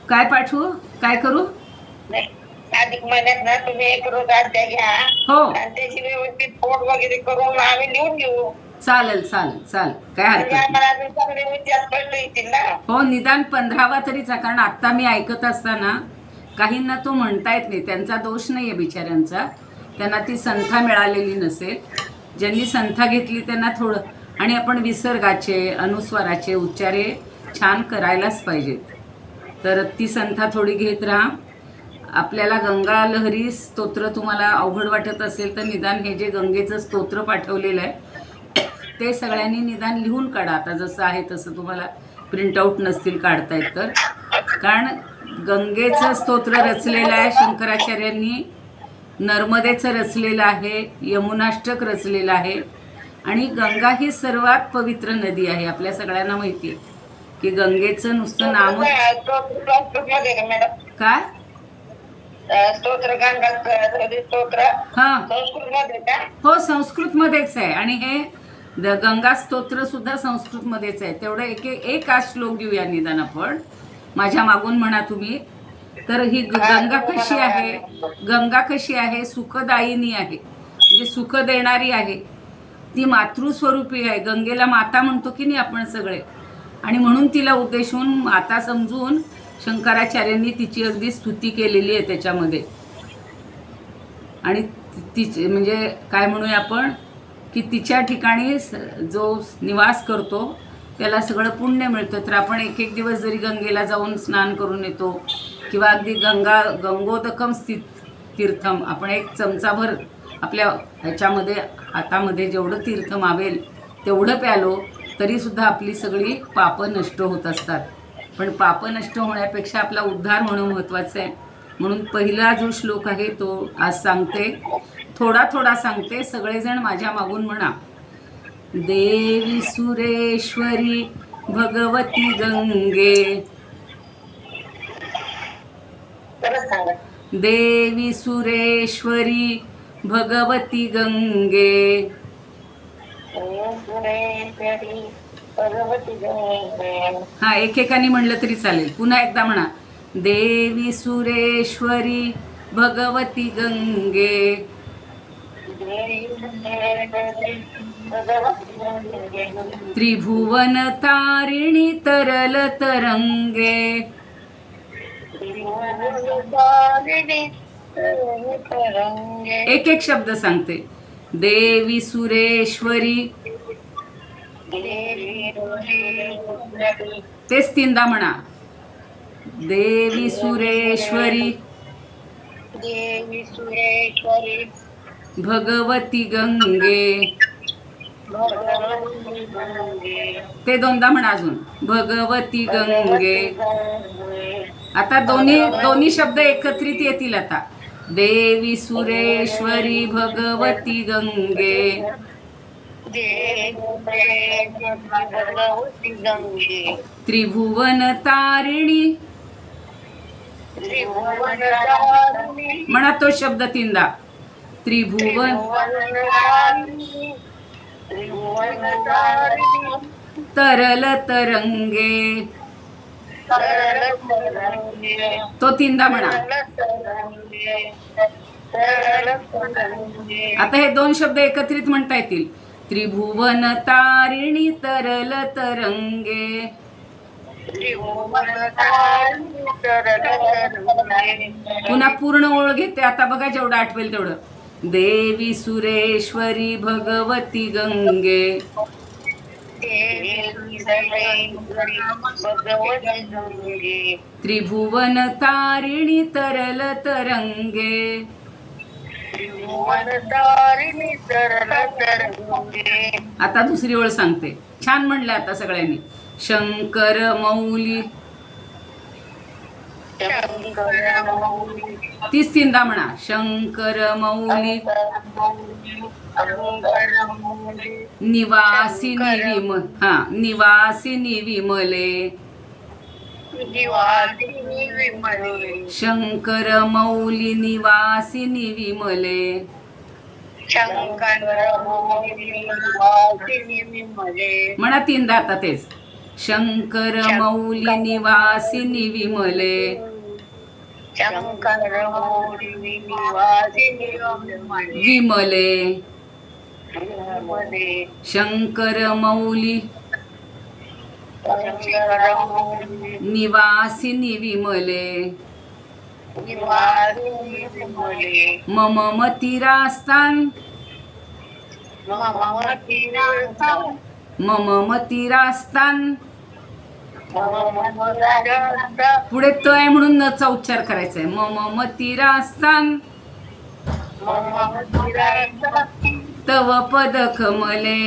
काय पाठवू, काय करू? अधिक महिन्यात ना तुम्ही एक रोज अध्याय घ्या. हो, आणि त्याची व्यवस्थित फोड वगैरे करून आम्ही लिहून घेऊ. चालेल, काय हरकत नाही. हो, निदान 15वा तरीचा. कारण आता मी ऐकत असताना काहींना तो म्हणता येत नाही, त्यांचा दोष नाही आहे बिचाऱ्यांचा, त्यांना ती संथा मिळालेली नसेल. ज्यांनी संथा घेतली त्यांना थोडं, आणि आपण विसर्गाचे अनुस्वाराचे उच्चारे छान करायलाच पाहिजेत. तर ती संथा थोडी घेत राहा. आपल्याला गंगा लहरी स्तोत्र तुम्हाला अवघड वाटत असेल तर निदान हे जे गंगेचं स्तोत्र पाठवलेलं आहे ते सगळ्यांनी निदान लिहून काढा. आता जसं आहे तसं तुम्हाला प्रिंटआउट नसतील काढता येत तर. कारण गंगेचं स्तोत्र रचलेलं आहे शंकराचार्यांनी, नर्मदेचं रचलेलं आहे, यमुनाष्टक रचलेलं आहे. आणि गंगा ही सर्वात पवित्र नदी आहे. आपल्या सगळ्यांना माहिती आहे की गंगेचं नुसतं नाम काय स्तोत्र गंगा स्तोत्र हां, संस्कृतमध्ये का? हो, संस्कृतमध्येच आहे. आणि हे गंगा स्तोत्र सुद्धा संस्कृतमध्येच आहे. तेवढं एक आज श्लोक घेऊया निदान आपण. माझ्या मागून म्हणा तुम्ही. तर ही गंगा कशी आहे? गंगा कशी आहे? सुखदायिनी आहे, म्हणजे सुख देणारी आहे. ती मातृस्वरूपी आहे. गंगेला माता म्हणतो की नाही आपण सगळे, आणि म्हणून तिला उद्देशून माता समजून शंकराचार्यांनी तिची अगदी स्तुती केलेली आहे त्याच्यामध्ये. आणि तिची म्हणजे काय म्हणूया आपण की तिच्या ठिकाणी जो निवास करतो त्याला सगळं पुण्य मिळतं. तर आपण एक एक दिवस जरी गंगेला जाऊन स्नान करून येतो किंवा अगदी गंगोदकम तीर्थम, आपण एक चमचाभर आपल्या ह्याच्यामध्ये हातामध्ये जेवढं तीर्थ मावेल तेवढं प्यालो तरीसुद्धा आपली सगळी पापं नष्ट होत असतात. पण पापं नष्ट होण्यापेक्षा आपला उद्धार होणं महत्त्वाचं आहे. म्हणून पहिला जो श्लोक आहे तो आज सांगते, थोडा थोडा सांगते. सगळेजण माझ्या मागून म्हणा. देवी सुरेश्वरी भगवती गंगे, परत सांगा. देवी सुरेश्वरी भगवती गंगे. सुरेश्वरी भगवती गंगे. हा, एकेकाने म्हणलं तरी चालेल. पुन्हा एकदा म्हणा. देवी सुरेश्वरी भगवती गंगे, त्रिभुवन तारिणी तरल तरंगे. एक एक शब्द सांगते. देवी सुरेश्वरी, तेच तीनदा म्हणा. देवी सुरेश्वरी देवी सुरेश्वरी भगवती गंगे, भगवती गंगे. ते दोनदा म्हणा अजून. भगवती गंगे. आता दोन्ही शब्द एकत्रित येतील आता. देवी सुरेश्वरी भगवती गंगे, भगवती गंगे. त्रिभुवन तारिणी. त्रिभुवनधारिणी. म्हणा तो शब्द तीनदा. त्रिभुवन त्रिभुवनधारिणी. तरल तरंगे. तरंगे. तो तीनदा म्हणा. तरंगे. आता हे दोन शब्द एकत्रित म्हणता येतील. त्रिभुवन तारिणी तरल तरंगे. त्रिभुवनधारिणी तरंगे. पुन्हा पूर्ण ओळ घेते आता. बघा जेवढं आठवेल तेवढं. देवी सुरेश्वरी भगवती गंगे, देवी सुरेश्वरी भगवती गंगे. त्रिभुवन तारिणी तरल तरंगे. त्रिभुवनधारिणी तरल तरंगे. आता दुसरी ओळ सांगते. छान म्हणलं आता सगळ्यांनी. शंकर मौली. शंकर मौली. तीच तीनदा म्हणा. शंकर मौली निवासिनी निवासिनी विमले. निवासिनी विमले. शंकर मौली निवासिनी विमले. शंकर मौली निवासिनी विमले. म्हणा तीनदा आता तेच. शंकर मौली निवासिनी विमले. शंकर मौली निवासिनी विमले. विमले. विमले. शंकर मौली शंकर मौली निवासिनी विमले. निवासिनी विमले. मम मतिरास्तान. मम मतिरास्तान. मम मतिरास्तान. मम मतिरास्तान. पुढे त आहे म्हणून नचा उच्चार करायचा आहे. मम मतिरास्तान. मम मतिरास्तान. तव पद कमले.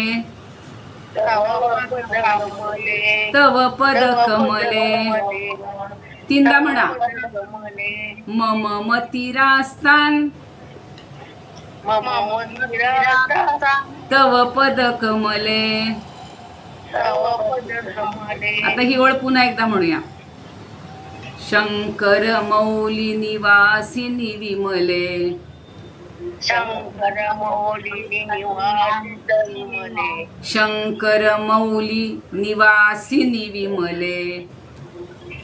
तव पद कमले. तव पद कमले. तीनदा म्हणा. मम मतिरास्तान. मम मतिरास्तान. तव पद कमले. तव पद कमले. आता ही ओळ पुन्हा एकदा म्हणूया. शंकर मौली निवासिनी विमले. शंकर मौली निवासिनी विमले. शंकर मौली निवासिनी विमले.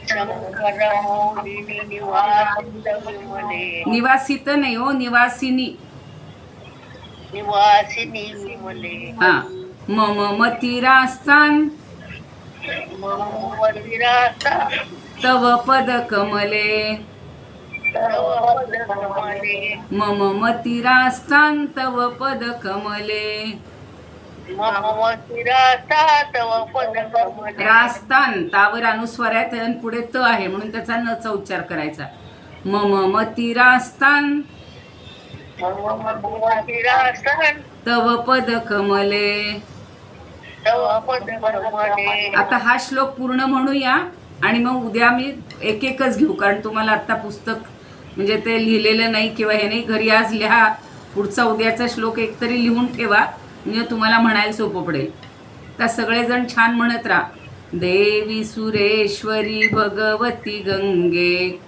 शंकर मौली निवासिनी विमले. निवासित नाही हो, निवासिनी. निवासिनी विमले. हा. मम मतिरास्तान. मम मतिरास्तान. तव पद कमले. तव पद कमले. मम मतिरास्तान तव पद कमले. मम मतिरास्तान. तव पद कमले. रास्तान तावर अनुस्वार आहे आणि पुढे त आहे म्हणून त्याचा नचा उच्चार करायचा. मम मतिरास्तान. मम मंदिरासन तव पद कमले. तव पद कमले. आता हा श्लोक पूर्ण म्हणूया आणि मग उद्या मी एक एकच घेऊ, कारण तुम्हाला आता पुस्तक म्हणजे ते लिहिलेलं नाही किंवा हे नाही. घरी आज लिहा, पुढचा उद्याचा श्लोक एकतरी लिहून ठेवा, म्हणजे तुम्हाला म्हणायला सोपं पडेल. तर सगळेजण छान म्हणत राहा. देवी सुरेश्वरी भगवती गंगे.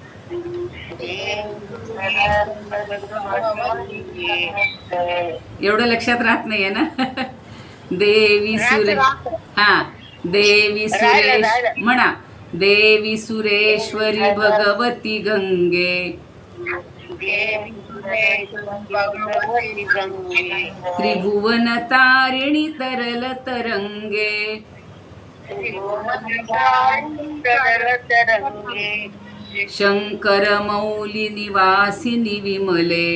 एवढं लक्षात राहत नाहीये ना. देवी सुरे हा देवी सुरेश म्हणा. देवी सुरेश्वरी भगवती गंगे. त्रिभुवन तारिणी तरल तरंगे. शंकर मौली निवासिनी विमले.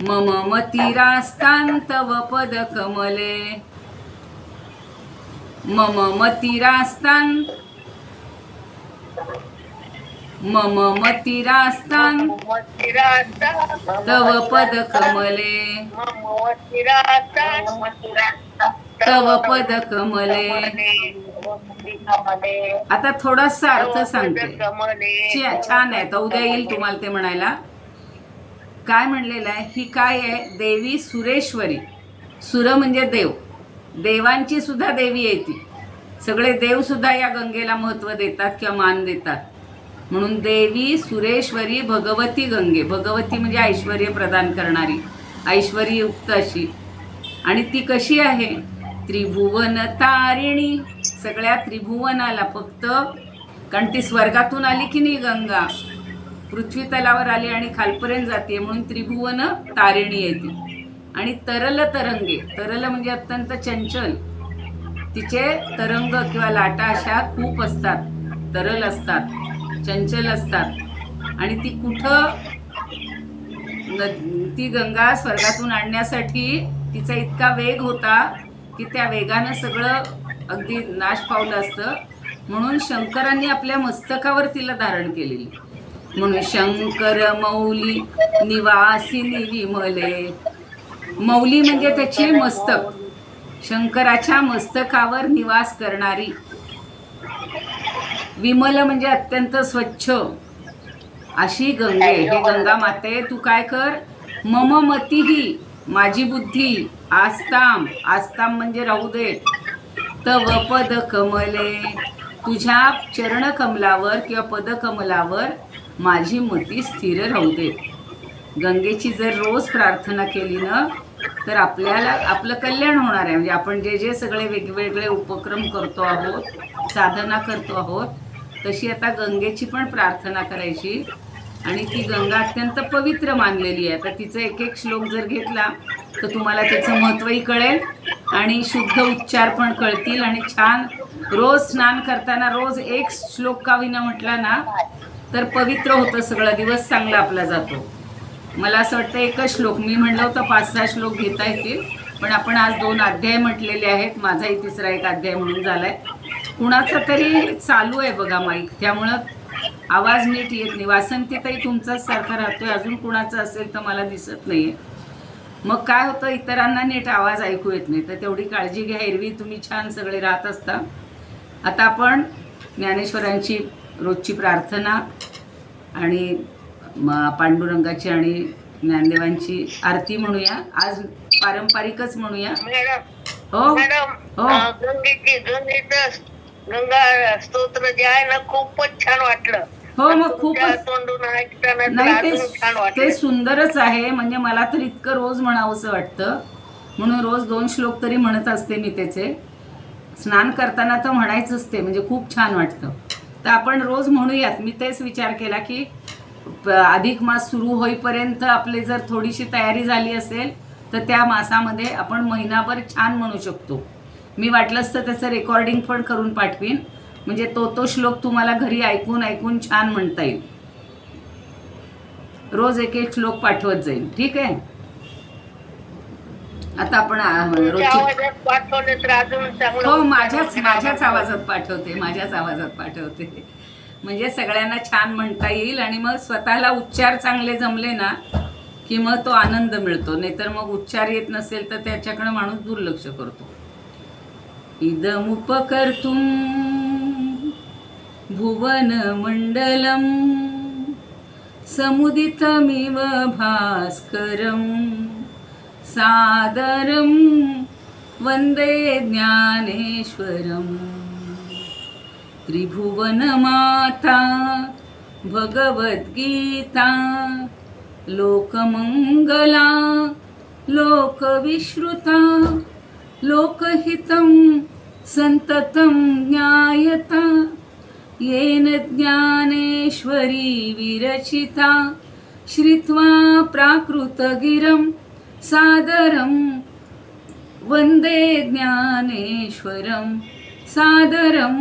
मम मतिरास्तां तव पद कमले. मम मतिरास्तां मम मतिरास्तां तव पद कमले. तव पद कमले. आता थोडासा अर्थ सांगते. छान आहे, तर उद्या येईल तुम्हाला ते म्हणायला. काय म्हणलेलं आहे, ही काय आहे, देवी सुरेश्वरी. सुर म्हणजे देव, देवांची सुद्धा देवी आहे ती. सगळे देव सुद्धा या गंगेला महत्त्व देतात किंवा मान देतात. म्हणून देवी सुरेश्वरी भगवती गंगे. भगवती म्हणजे ऐश्वर्य प्रदान करणारी, ऐश्वर्ययुक्त अशी. आणि ती कशी आहे, त्रिभुवन तारिणी. सगळ्या त्रिभुवनाला, फक्त कारण ती स्वर्गातून आली की नाही गंगा, पृथ्वी तलावर आली आणि खालपर्यंत जाते, म्हणून त्रिभुवन तारिणी येते. आणि तरल तरंगे. तरल म्हणजे अत्यंत चंचल. तिचे तरंग किंवा लाटा अशा खूप असतात, तरल असतात, चंचल असतात. आणि ती कुठं, ती गंगा स्वर्गातून आणण्यासाठी तिचा इतका वेग होता की त्या वेगानं सगळं अगदी नाश पावलं असतं. म्हणून शंकरांनी आपल्या मस्तकावर तिला धारण केलेली. म्हणून शंकर मौली निवासिनी विमले. मौली म्हणजे त्याचे मस्तक, शंकराच्या मस्तकावर निवास करणारी. विमल म्हणजे अत्यंत स्वच्छ अशी गंगे. हे गंगा माते, तू काय कर, मम मतीही, माझी बुद्धी, आस्ताम, आस्ताम म्हणजे राहू दे, तव पद कमले, तुझ्या चरण कमलावर किंवा पद कमलावर माझी मती स्थिर राहू दे. गंगेची जर रोज प्रार्थना केली ना, तर आपल्याला आपलं कल्याण होणार आहे. म्हणजे आपण जे जे सगळे वेगवेगळे उपक्रम करतो आहोत, साधना करतो आहोत, तशी आता गंगेची पण प्रार्थना करायची. आणि ती गंगा अत्यंत पवित्र मानलेली आहे. तर तिचा एक एक श्लोक जर घेतला तर तुम्हाला त्याचं महत्त्वही कळेल आणि शुद्ध उच्चार पण कळतील. आणि छान रोज स्नान करताना रोज एक श्लोक का विना म्हटला ना, तर पवित्र होतं सगळं, दिवस चांगला आपला जातो. मला असं वाटतं एकच श्लोक, मी म्हणलं होतं 5-6 श्लोक घेता येतील, पण आपण आज 2 अध्याय म्हटलेले आहेत. माझाही तिसरा एक अध्याय म्हणून झालाय. कुणाचा तरी चालू आहे बघा माईक, त्यामुळं आवाज नीट येत नाही. वासंतीतही तुमचाच सारखा राहतोय, अजून कुणाचा असेल तर मला दिसत नाहीये. मग काय होतं, इतरांना नीट आवाज ऐकू येत नाही, तर तेवढी काळजी घ्या. एरवी तुम्ही छान सगळे राहत असता. आता आपण ज्ञानेश्वरांची रोजची प्रार्थना आणि पांडुरंगाची आणि ज्ञानदेवांची आरती म्हणूया. आज पारंपरिकच म्हणूया. हो हो, गंगा स्तोत्र जे आहे ना, खूपच छान वाटलं. हो, मग खूपच नाही, छान वाटलं. ते सुंदरच आहे. म्हणजे मला तर इतकं रोज म्हणावंसं वाटतं, म्हणून रोज 2 श्लोक तरी म्हणत असते मी त्याचे. स्नान करताना तर म्हणायचंच ते, म्हणजे खूप छान वाटतं. तर आपण रोज म्हणूयात. मी तेच विचार केला की अधिक मास सुरू होईपर्यंत आपली जर थोडीशी तयारी झाली असेल तर त्या मासामध्ये आपण महिनाभर छान म्हणू शकतो. मी वाटलंच तर त्याचं रेकॉर्डिंग पण करून पाठवीन, म्हणजे तो श्लोक तुम्हाला घरी ऐकून ऐकून छान म्हणता येईल. रोज एक एक श्लोक पाठवत जाईल, ठीक आहे. आता आपण हो, माझ्याच आवाजात पाठवते, माझ्याच आवाजात पाठवते. म्हणजे सगळ्यांना छान म्हणता येईल आणि मग स्वतःला उच्चार चांगले जमले ना की मग तो आनंद मिळतो. नाहीतर मग उच्चार येत नसेल तर त्याच्याकडे माणूस दुर्लक्ष करतो. इदमुपकर्तुं भुवन मंडलम समुदितमिव भास्करम सादरम वंदे ज्ञानेश्वरम. त्रिभुवनमाता भगवद्गीता लोकमंगला लोकविश्रुता लोकहितं संततं ज्ञायता येन ज्ञानेश्वरी विरचिता श्रुत्वा प्राकृतगिरं सादरं वंदे ज्ञानेश्वरं सादरं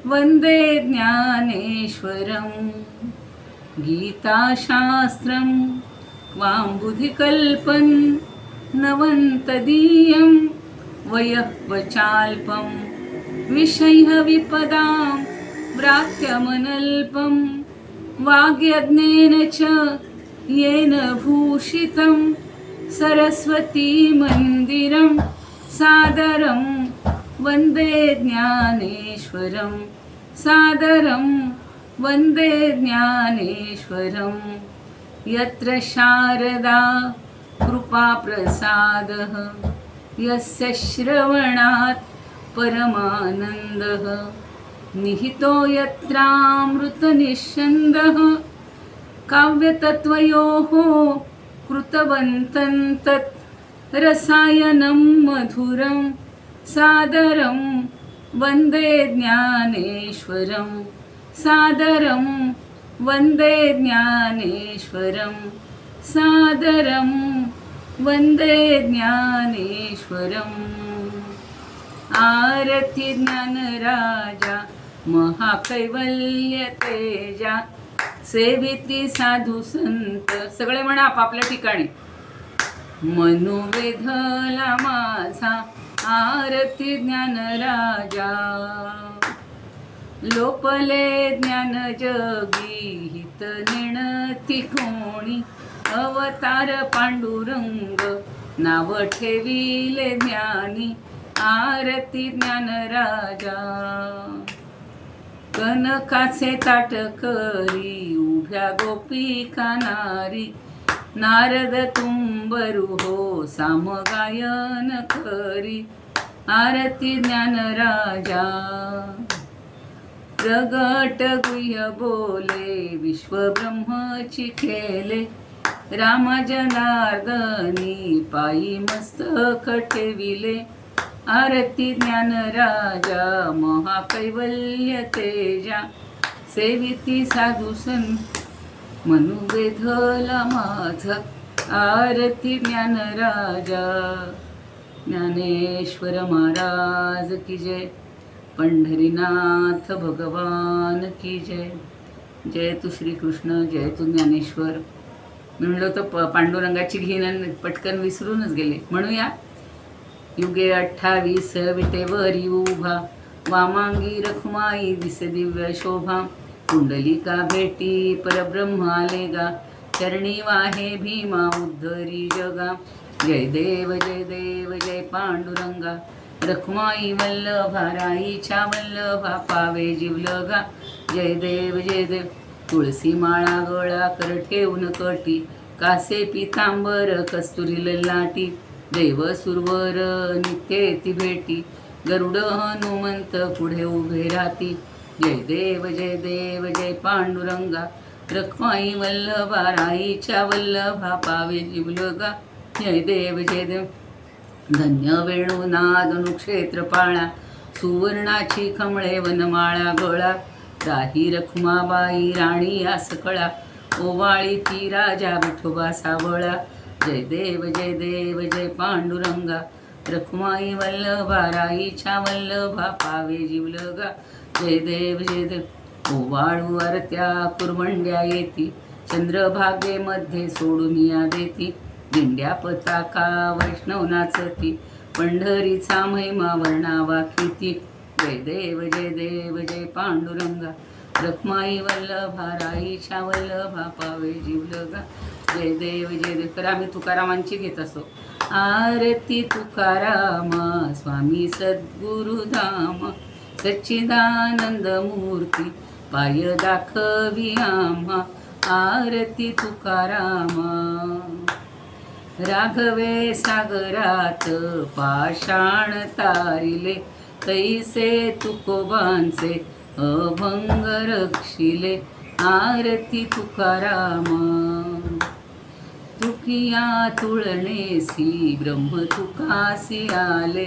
वंदे ज्ञानेश्वरं. गीताशास्त्रं क्वाम्बुधिकल्पं नवन्तदीयं वयःवचाल्पं विषयः विपदां व्रात्यमनल्पं वाग्यज्ञेन च येन भूषितं सरस्वती मंदिरं सादरं वंदे ज्ञानेश्वरं सादरं वंदे ज्ञानेश्वरं. यत्र शारदा कृपा प्रसादः यस्य श्रवणात् परमानन्दः निहितो यत्रामृतनिःस्यन्दः काव्यतत्त्वयोः कृतवन्तं तत् रसायनं मधुरं सादरं वन्दे ज्ञानेश्वरं सादरं वन्दे ज्ञानेश्वरं सादरं वन्दे ज्ञानेश्वरम्. आरती ज्ञानराजा महाकैवल्य तेजा सेविती साधू संत. सगळे म्हणा आपापल्या ठिकाणी. मनोवेधला माझा आरती ज्ञानराजा लोपले ज्ञान जगी हित नेणती कोणी अवतार पांडुरंग नाव ठेविले ज्ञानी आरती ज्ञानराजा. कनकाचे ताट करी उभ्या गोपिका नारी नारद तुंबरू हो सामगायन करी आरती ज्ञानराजा. प्रगट गुह्य बोले विश्वब्रह्मची खेले राम जनार्दनी पायी मस्तक ठेविले आरती ज्ञानराजा महाकैवल्य तेजा सेविती साधू संत मनोवेधला माझा आरती ज्ञानराजा. ज्ञानेश्वर महाराज की जय. पंढरीनाथ भगवान की जय. जय तू श्रीकृष्ण जय तू ज्ञानेश्वर. म्हणलो तर पांडुरंगाची घीन पटकन विसरूनच गेले. म्हणूया. युगे 28 विटेवरी उभा वामांगी रखुमाई दिसे दिव्य शोभा कुंडलिका भेटी परब्रह्म आले गा चरणी वाहे भीमा उद्धरी जगा. जय देव जय पांडुरंगा रखुमाई वल्लभा राईच्या वल्लभा पावे जीवलगा. जय देव तुळसी माळा गळा कर ठेवून कटी कासे पितांबर कस्तुरी ललाटी देव सुरवर नित्य ती भेटी गरुड हनुमंत पुढे उभे राहती. जय देव जय पांडुरंगा रखमाई वल्लभा राईच्या वल्लभा पावे जीवलगा. जय देव धन्य वेणुनाद अनुक्षेत्र पाळा सुवर्णाची कमळे वनमाळा गळा राही रखुमाबाई राणी यास कळा ओवाळी ती राजा विठोबा सावळा. जय देव जय पांडुरंगा रखुमाई वल्लभा राईच्या वल्लभा पावे जीवलगा. जय देव ओवाळू आरत्या कुरवंड्या येती चंद्रभागेमध्ये सोडून या देती दिंड्या पताका वैष्णव नाचती पंढरीचा महिमा वर्णावा किती. जय देव जय पांडुरंगा रखमाई वल्लभा राईच्या वल्लभा पावे जीवलगा. जय देव जय देव. तर आम्ही तुकारामांची घेत असतो. आरती तुकारामा स्वामी सद्गुरुधाम सच्चिदानंद मूर्ती पाय दाखवी आम्हा. आरती तुकारामा. राघवे सागरात पाषाण तारिले तैसे तुकोबांचे अभंग रक्षिले. आरती तुकारामा. तुकिया तुळणेसी ब्रह्म तुकासी आले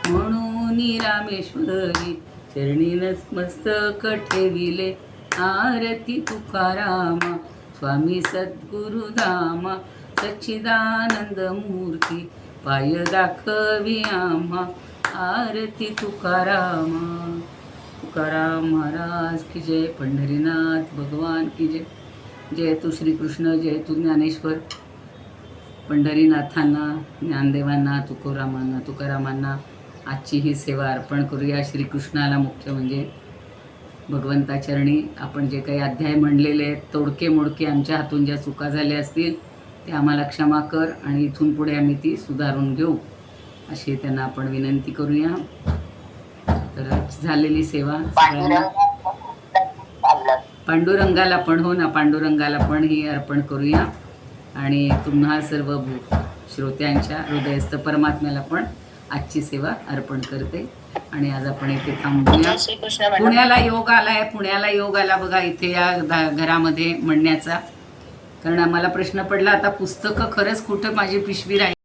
म्हणून रामेश्वरी चरणी मस्तक ठेविले. आरती तुकारामा स्वामी सद्गुरुधामा सच्चिदानंद मूर्ती पाय दाखवी आम्हा. आरती तुकारामा. तुकाराम महाराज की जय. पंढरीनाथ भगवान की जय. जय तू श्रीकृष्ण, जय तू ज्ञानेश्वर. पंढरीनाथांना, ज्ञानदेवांना, तुकारामांना आजची ही सेवा अर्पण करूया. श्रीकृष्णाला मुख्य म्हणजे भगवंताचरणी आपण जे काही अध्याय म्हणलेले आहेत, तोडके मोडके आमच्या हातून ज्या चुका झाल्या असतील ते आम्हाला क्षमा कर आणि इथून पुढे आम्ही ती सुधारून घेऊ अशी त्यांना आपण विनंती करूया. तर झालेली सेवा सगळ्यांना पांडुरंगाला पण, हो ना, पांडुरंगाला पण ही अर्पण करूया. आणि तुम्हा सर्व श्रोत्यांच्या हृदयस्थ परमात्म्याला पण आजची सेवा अर्पण करते. आणि आज आपण इथे थांबूया. पुण्याला योग आला बघा इथे या घरामध्ये म्हणण्याचा. कारण आम्हाला प्रश्न पडला आता पुस्तकं खरंच कुठं माझी पिशवी राहील.